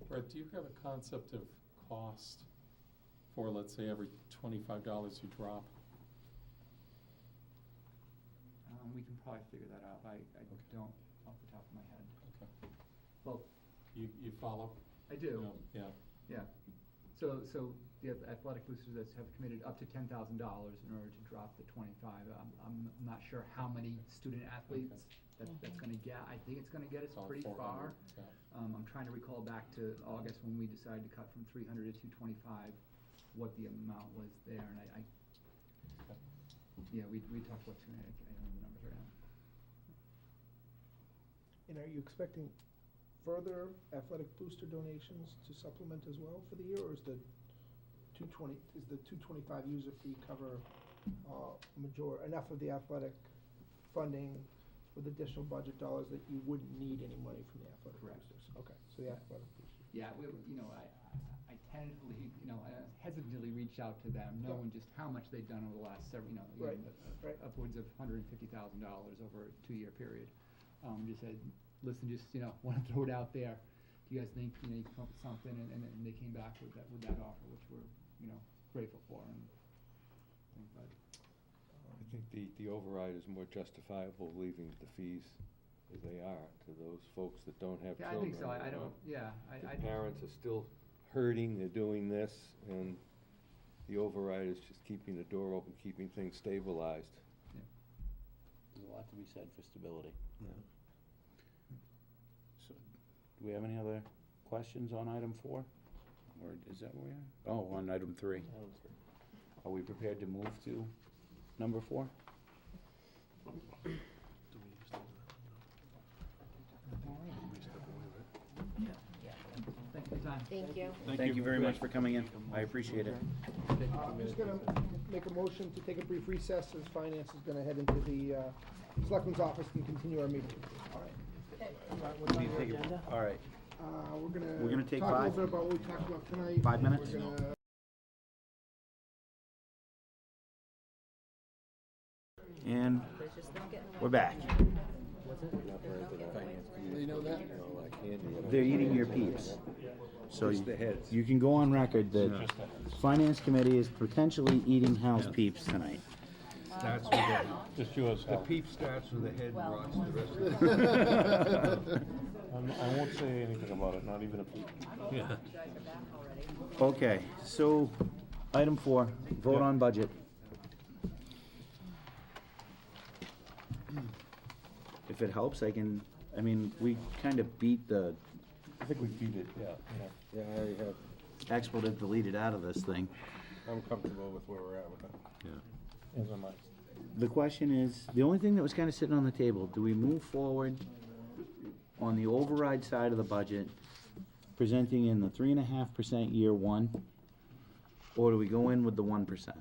Brett, do you have a concept of cost for, let's say, every $25 you drop? We can probably figure that out. I don't off the top of my head. Okay. Well, You follow? I do. Yeah. Yeah. So the athletic boosters that have committed up to $10,000 in order to drop the 25. I'm not sure how many student athletes that's going to get. I think it's going to get us pretty far. Yeah. I'm trying to recall back to August when we decided to cut from 300 to 225, what the amount was there, and yeah, we talked about 200. I don't know the numbers right now. And are you expecting further athletic booster donations to supplement as well for the year, or is the 225 user fee cover enough of the athletic funding with additional budget dollars that you wouldn't need any money from the athletic boosters? Okay, so the athletic boosters. Yeah, I tentatively, I hesitantly reached out to them, knowing just how much they've done over the last several, Right. Upwards of $150,000 over a 2-year period. Just said, listen, just, want to throw it out there. Do you guys think, you can come up with something? And they came back with that offer, which we're, grateful for. I think the override is more justifiable leaving the fees as they are to those folks that don't have Yeah, children. I think so. I don't, yeah. The parents are still hurting, they're doing this, and the override is just keeping the door open, keeping things stabilized. There's a lot to be said for stability. So, do we have any other questions on item 4? Or is that where we are? Oh, on item 3. Are we prepared to move to number 4? Thanks for your time. Thank you. Thank you very much for coming in. I appreciate it. I'm just gonna make a motion to take a brief recess as finance is gonna head into the selectman's office and continue our meeting. All right. What's on your agenda? All right, We're We're gonna take talk a little five. bit about what we talked about tonight. 5 minutes? We're gonna and we're back. You know that? They're eating your peeps. So Just the heads. you can go on record that Finance Committee is potentially eating house peeps tonight. Starts with the, Just yours. the peep starts with the head and rots the rest of the. I won't say anything about it, not even a peep. Yeah. Okay, so item 4, vote on budget. If it helps, I mean, we kind of beat the I think we beat it, yeah. Yeah, I have, expletive deleted out of this thing. I'm comfortable with where we're at with that. Yeah. As am I. The question is, the only thing that was kind of sitting on the table, do we move forward on the override side of the budget, presenting in the 3.5% year one, or do we go in with the 1%?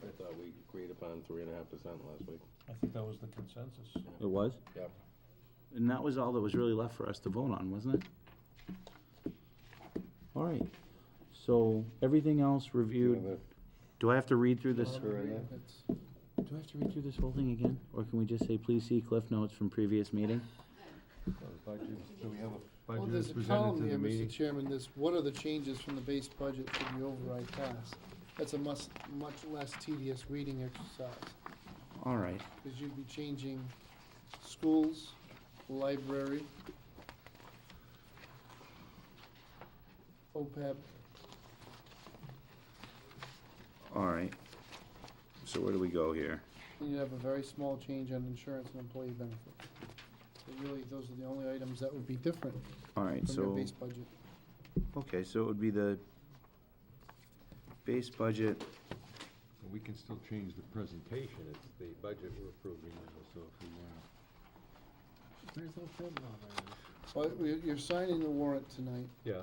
I thought we agreed upon 3.5% last week. I think that was the consensus. It was? Yep. And that was all that was really left for us to vote on, wasn't it? All right, so everything else reviewed. Do I have to read through this? Do I have to read through this whole thing again? Or can we just say, please see Cliff Notes from previous meeting? Do we have a Well, budget there's as a presented column to here, the meeting? Mr. Chairman, this, what are the changes from the base budget to the override pass? That's a much less tedious reading exercise, All right, because you'd be changing schools, library, OPEB. all right. So where do we go here? And you have a very small change on insurance and employee benefit. So really, those are the only items that would be different All right, from your so, base budget. okay, so it would be the base budget. We can still change the presentation, it's the budget we're approving, so if we want. Where's OPEB now, Well, you're signing the warrant tonight, Yeah.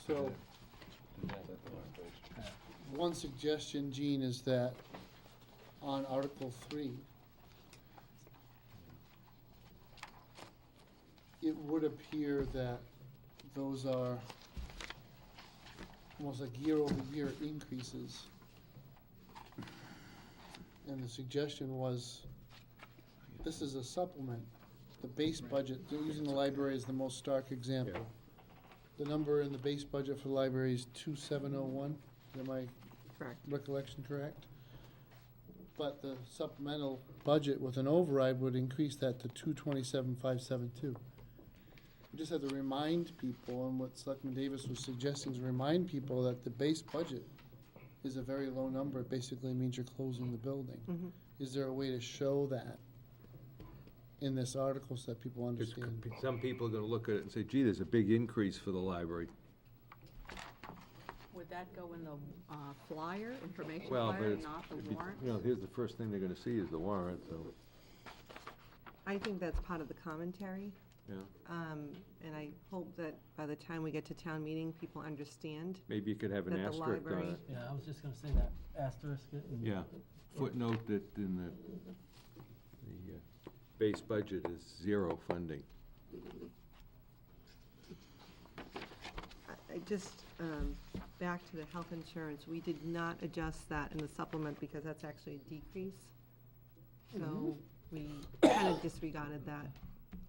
so one suggestion, Gene, is that on Article 3, it would appear that those are almost like year-over-year increases. And the suggestion was, this is a supplement. The base budget, using the library as the most stark example. The number in the base budget for the library is 2701, is my recollection correct? But the supplemental budget with an override would increase that to 227,572. We just have to remind people, and what Selectman Davis was suggesting is remind people that the base budget is a very low number. It basically means you're closing the building. Is there a way to show that in this article so that people understand? Some people are gonna look at it and say, gee, there's a big increase for the library. Would that go in the flyer, information Well, but flyer, it's, not the it'd be- warrant? you know, here's the first thing they're gonna see is the warrant, so, I think that's part of the commentary. yeah. And I hope that by the time we get to town meeting, people understand. Maybe you could have an That the asterisk on library- it. Yeah, I was just gonna say that, asterisk it and. Yeah, footnote that in the base budget is 0 funding. I just, back to the health insurance, we did not adjust that in the supplement because that's actually a decrease. So we kind of disregarded that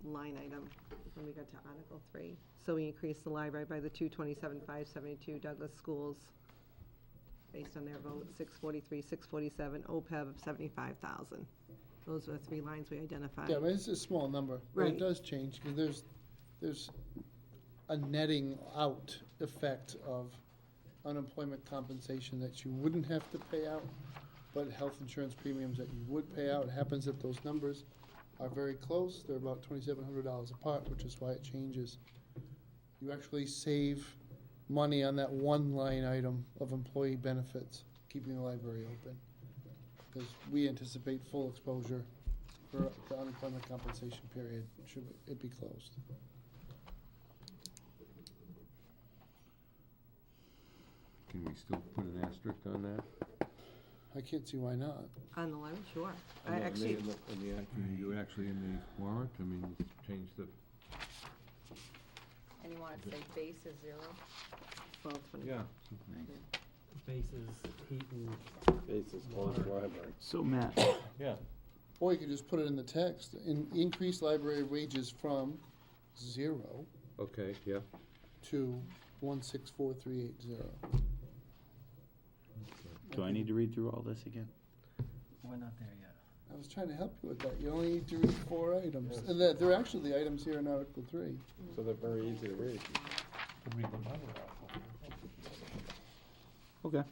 line item when we got to Article 3. So we increased the library by the 227,572, Douglas Schools, based on their vote, 643, 647, OPEB of 75,000. Those are the 3 lines we identified. Yeah, but it's a small number, but Right. it does change, because there's a netting out effect of unemployment compensation that you wouldn't have to pay out, but health insurance premiums that you would pay out. It happens that those numbers are very close, they're about $2,700 apart, which is why it changes. You actually save money on that one line item of employee benefits, keeping the library open. Because we anticipate full exposure for the unemployment compensation period, should it be closed. can we still put an asterisk on that? I can't see why not. On the line, sure. And I then actually, you actually in the warrant, I mean, change the, And you want it to say base is 0? well, 20. yeah. Bases, heat and Basis water. library. So Matt, Yeah. Or you could just put it in the text, increase library wages from 0 Okay, yeah. to 164380. do I need to read through all this again? We're not there yet. I was trying to help you with that. You only need to read 4 items. And that, they're actually the items here in Article 3. So they're very easy to read. Okay.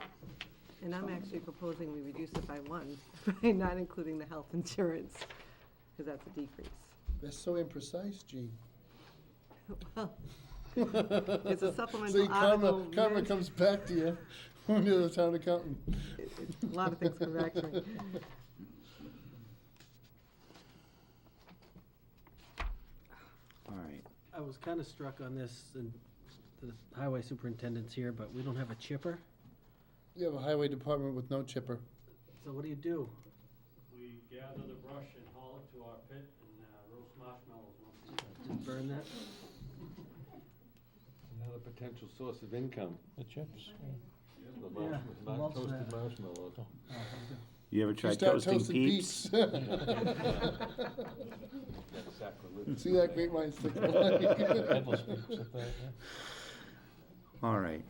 And I'm actually proposing we reduce it by 1, by not including the health insurance, because that's a decrease. That's so imprecise, Gene. Well, it's a supplemental See, article. karma meant- comes back to you when you're the town accountant. A lot of things come back to me. All right. I was kind of struck on this, and the highway superintendent's here, but we don't have a chipper. You have a highway department with no chipper. So what do you do? We gather the brush and haul it to our pit and roast marshmallows once a year. Just burn that? Another potential source of income. The chips? The Yeah, loves toasted that. marshmallows. You ever You tried start toasting toasting peeps? That's sacrilegious. See that great minds think Headless peeps at that, All right.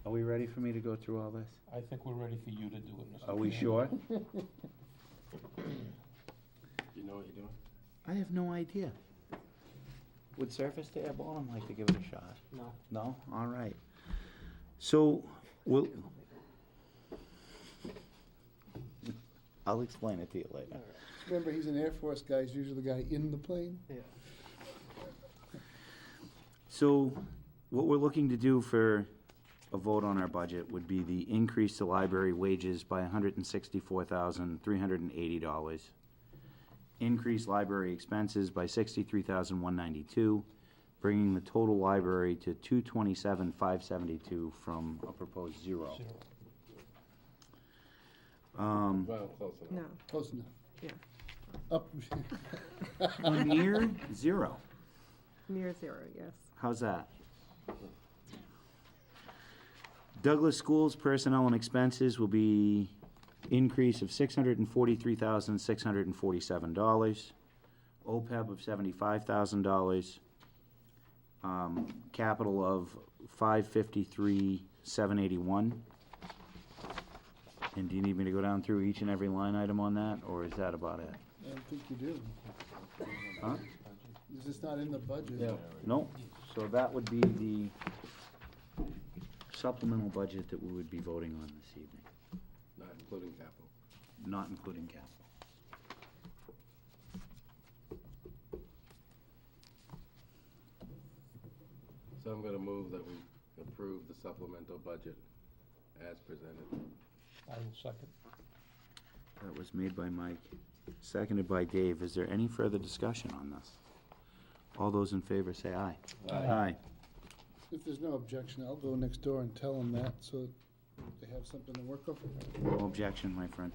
Are we ready for me to go through all this? I think we're ready for you to do it, Mr. Are we Chairman. sure? You know what you're doing? I have no idea. Would surface to air bottom like to give it a shot? No. No? All right. So, I'll explain it to you later. Remember, he's an Air Force guy. He's usually the guy in the plane. Yeah. So, what we're looking to do for a vote on our budget would be the increase to library wages by $164,380. Increase library expenses by $63,192, bringing the total library to $227,572 from a proposed 0. Well, close enough. No, Close enough. yeah, Up. Near 0. near 0, yes. How's that? Douglas Schools personnel and expenses will be increase of $643,647. OPEB of $75,000. Capital of $553,781. And do you need me to go down through each and every line item on that, or is that about it? I don't think you do. Huh? Is this not in the budget? Yeah. No, so that would be the supplemental budget that we would be voting on this evening, Not including capital. not including capital. So I'm gonna move that we approve the supplemental budget as presented. I will second. That was made by Mike, seconded by Dave. Is there any further discussion on this? All those in favor say aye. Aye. If there's no objection, I'll go next door and tell them that, so they have something to work off of. No objection, my friend.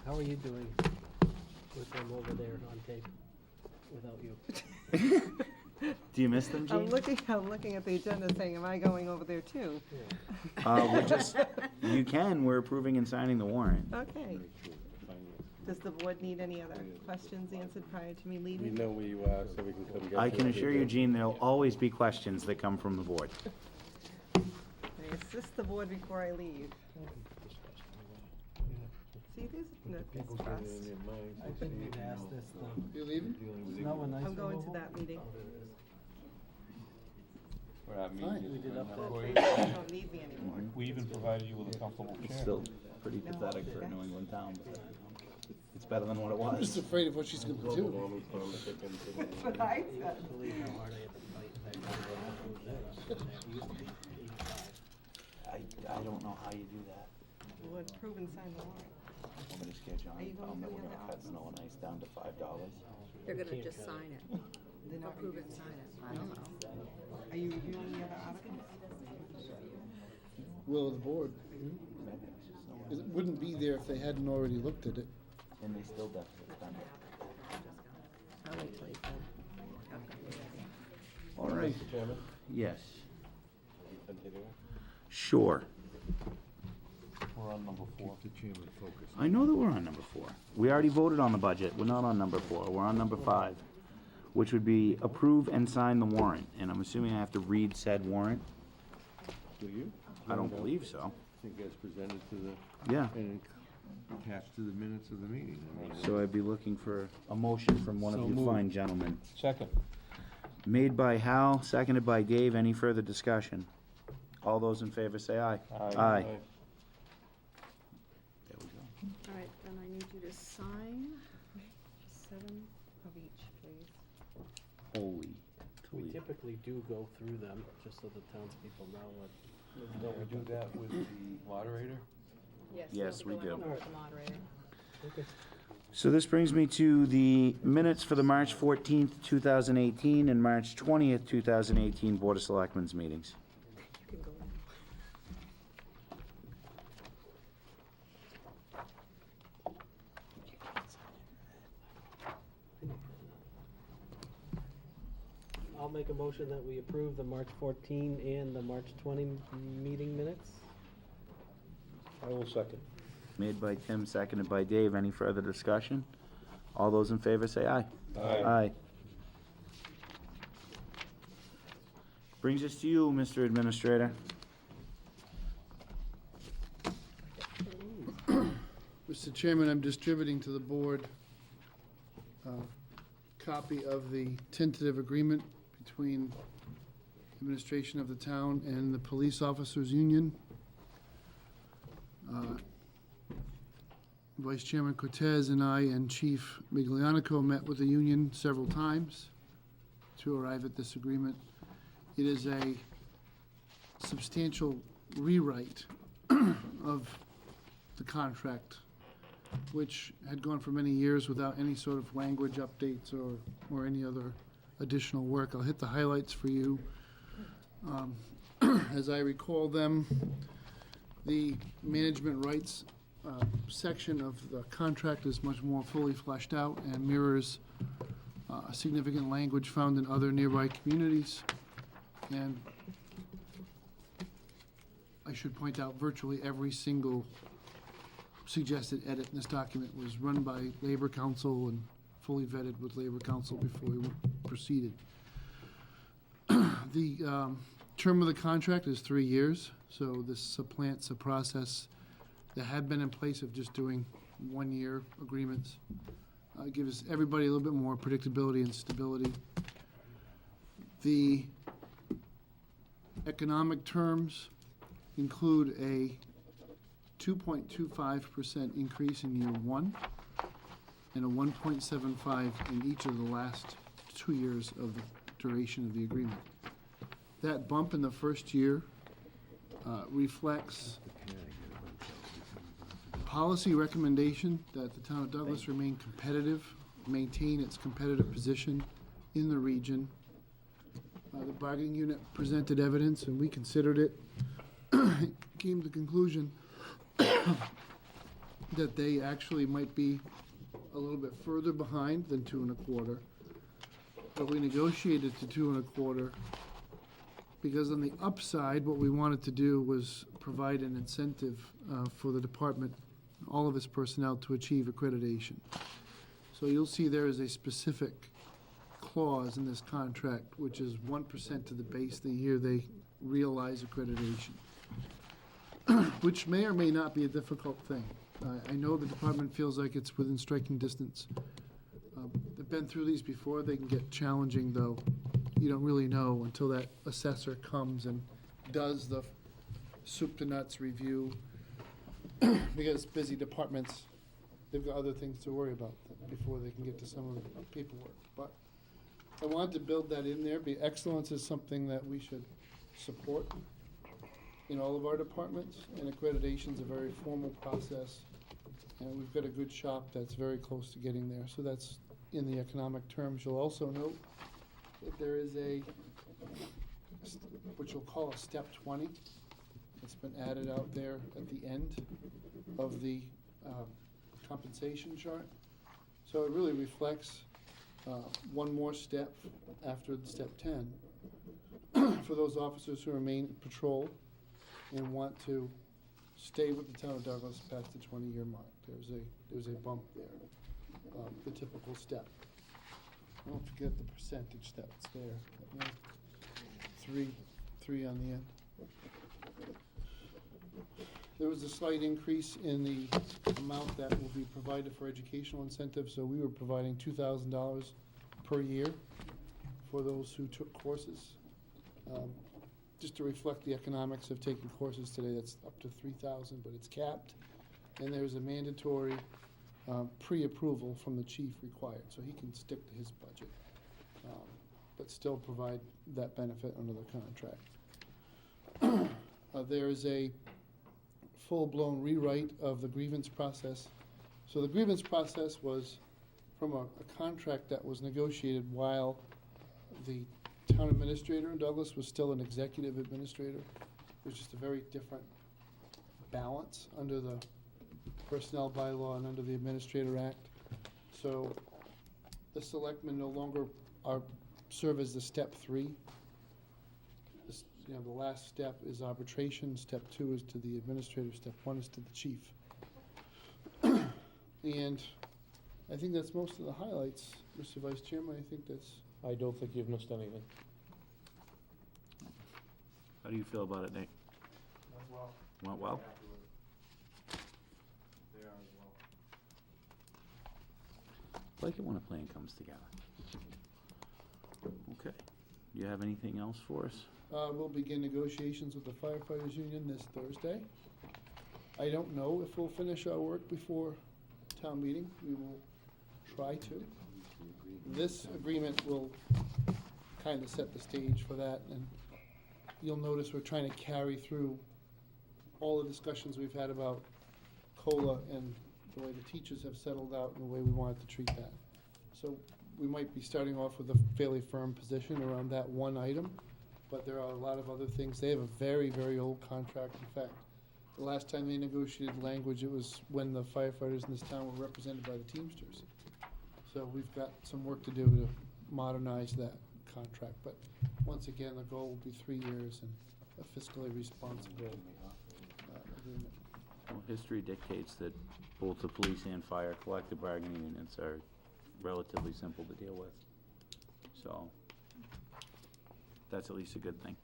How are you doing with them over there on tape without you? Do you miss them, I'm Gene? looking at the agenda saying, am I going over there too? We're just, you can, we're approving and signing the warrant. Okay. Does the board need any other questions answered prior to me We leaving? know where you are, so we can come get you. I can if we assure you, do. Gene, there'll always be questions that come from the board. I assist the board before I leave. See, there's no trust. I think we'd ask this though. You leaving? Snow and ice I'm going to removal? that meeting. Oh, there it is. We're not Fine. meeting We did up that. You don't need me anymore. We even provided you with a comfortable It's chair. still pretty pathetic for a New England town, but it's better than what it I'm just was. afraid of what she's gonna Global do. warming from the chickens to the- That's what I said. Believe how hard I had to fight back then to approve this. It used to be 85. I don't know how you do that. Well, approve and sign the warrant. Want me to sketch on? Are you going Tell them to that the we're other gonna cut office? snow and ice down to $5. They're gonna Can't just cut it. sign it. They're not reviewing it. I don't know. Are you reviewing the other articles? Will of the board. It wouldn't be there if they hadn't already looked at it. And they still definitely spend it. I'll wait till you can. All right. Mr. Chairman, Yes. continuing. Sure. We're on number 4. Keep the chairman focused. I know that we're on number 4. We already voted on the budget. We're not on number 4. We're on number 5, which would be approve and sign the warrant. And I'm assuming I have to read said warrant? Do you? I don't believe so. I think as presented to the. Yeah. And attached to the minutes of the meeting. I mean, So I'd be looking for a motion from one of So you moved. fine gentlemen. Second. Made by Hal, seconded by Dave. Any further discussion? All those in favor say aye. Aye. There we go. All right, then I need you to sign 7 of each, please. Holy We Toledo. typically do go through them, just so the townspeople know what. Don't we do that with the moderator? Yes, we do. The moderator. Okay. So this brings me to the minutes for the March 14th, 2018 and March 20th, 2018 Board of Selectmen's meetings. You can go now. I'll make a motion that we approve the March 14 and the March 20 meeting minutes. I will second. Made by Tim, seconded by Dave. Any further discussion? All those in favor say aye. Aye. Brings us to you, Mr. Administrator. Mr. Chairman, I'm distributing to the board a copy of the tentative agreement between administration of the town and the police officers union. Vice Chairman Cortez and I and Chief Miglianico met with the union several times to arrive at this agreement. It is a substantial rewrite of the contract, which had gone for many years without any sort of language updates or any other additional work. I'll hit the highlights for you. As I recall them, the management rights section of the contract is much more fully fleshed out and mirrors significant language found in other nearby communities. And I should point out, virtually every single suggested edit in this document was run by Labor Council and fully vetted with Labor Council before we proceeded. The term of the contract is 3 years, so this supplants a process that had been in place of just doing 1-year agreements. Gives everybody a little bit more predictability and stability. The economic terms include a 2.25% increase in year 1 and a 1.75 in each of the last 2 years of the duration of the agreement. That bump in the first year reflects policy recommendation that the town of Douglas remain competitive, maintain its competitive position in the region. The bargaining unit presented evidence and we considered it, came to the conclusion that they actually might be a little bit further behind than 2 1/4. But we negotiated to 2 1/4 because on the upside, what we wanted to do was provide an incentive for the department, all of its personnel, to achieve accreditation. So you'll see there is a specific clause in this contract, which is 1% to the base the year they realize accreditation, which may or may not be a difficult thing. I know the department feels like it's within striking distance. They've been through these before. They can get challenging, though. You don't really know until that assessor comes and does the soup to nuts review. Because busy departments, they've got other things to worry about before they can get to some of the paperwork. But I wanted to build that in there. Excellence is something that we should support in all of our departments, and accreditation's a very formal process. And we've got a good shop that's very close to getting there. So that's in the economic terms. You'll also note there is what you'll call a step 20. It's been added out there at the end of the compensation chart. So it really reflects one more step after the step 10 for those officers who remain patrol and want to stay with the town of Douglas past the 20-year mark. There's a bump there, the typical step. Don't forget the percentage that's there. Three on the end. There was a slight increase in the amount that will be provided for educational incentives, so we were providing $2,000 per year for those who took courses. Just to reflect the economics of taking courses today, that's up to $3,000, but it's capped. And there's a mandatory pre-approval from the chief required, so he can stick to his budget, but still provide that benefit under the contract. There is a full-blown rewrite of the grievance process. So the grievance process was from a contract that was negotiated while the town administrator in Douglas was still an executive administrator. It was just a very different balance under the personnel bylaw and under the Administrator Act. So the selectmen no longer serve as the step 3. The last step is arbitration, step 2 is to the administrator, step 1 is to the chief. And I think that's most of the highlights, Mr. Vice Chairman. I think that's... I don't think you've missed anything. How do you feel about it, Nate? Went well. Went well? Happy with it. They are as well. I like it when a plan comes together. Okay. Do you have anything else for us? We'll begin negotiations with the firefighters union this Thursday. I don't know if we'll finish our work before town meeting. We will try to. This agreement will kind of set the stage for that, and you'll notice we're trying to carry through all the discussions we've had about COLA and the way the teachers have settled out and the way we wanted to treat that. So we might be starting off with a fairly firm position around that one item, but there are a lot of other things. They have a very, very old contract. In fact, the last time they negotiated language, it was when the firefighters in this town were represented by the Teamsters. So we've got some work to do to modernize that contract. But once again, the goal will be 3 years and a fiscally responsible agreement. Well, history dictates that both the police and fire collective bargaining units are relatively simple to deal with. So that's at least a good thing.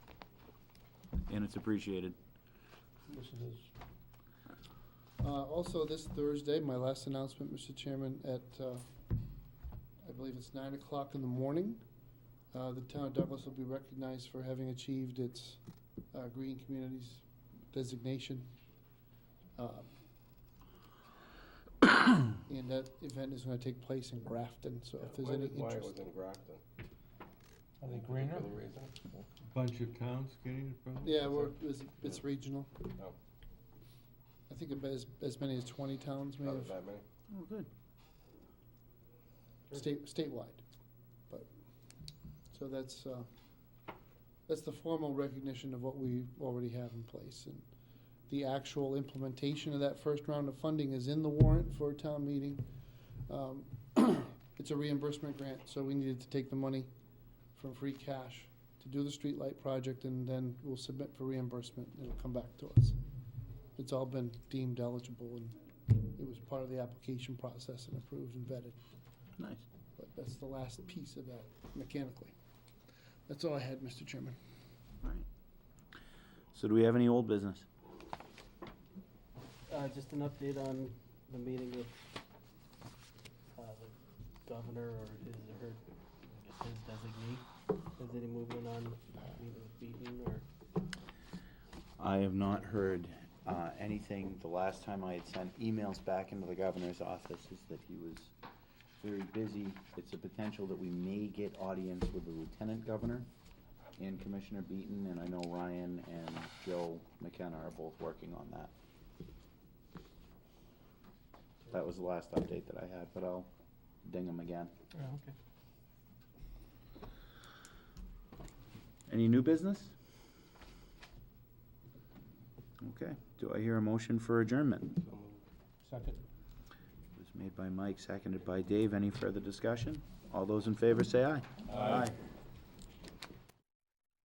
And it's appreciated. Also this Thursday, my last announcement, Mr. Chairman, at I believe it's 9 o'clock in the morning, the town of Douglas will be recognized for having achieved its green communities designation. And that event is going to take place in Grafton, so if there's any Why it interest. was in Grafton? Are they greener? Particular reason? Bunch of towns getting it from? Yeah, it's regional. Oh, I think as many as 20 towns may not have, that many? Oh, good. statewide. But, so that's the formal recognition of what we already have in place. And the actual implementation of that first round of funding is in the warrant for a town meeting. It's a reimbursement grant, so we needed to take the money from free cash to do the streetlight project, and then we'll submit for reimbursement, and it'll come back to us. It's all been deemed eligible, and it was part of the application process and approved and vetted. Nice. But that's the last piece of that mechanically. That's all I had, Mr. Chairman. All right. So do we have any old business? Just an update on the meeting with the governor or his or her, I guess his designee. Is any movement on meeting with Beaton or? I have not heard anything. The last time I had sent emails back into the governor's office is that he was very busy. It's a potential that we may get audience with the lieutenant governor and Commissioner Beaton, and I know Ryan and Joe McKenna are both working on that. That was the last update that I had, but I'll ding them again. Oh, okay. Any new business? Okay, do I hear a motion for adjournment? Second. It was made by Mike, seconded by Dave. Any further discussion? All those in favor say aye. Aye.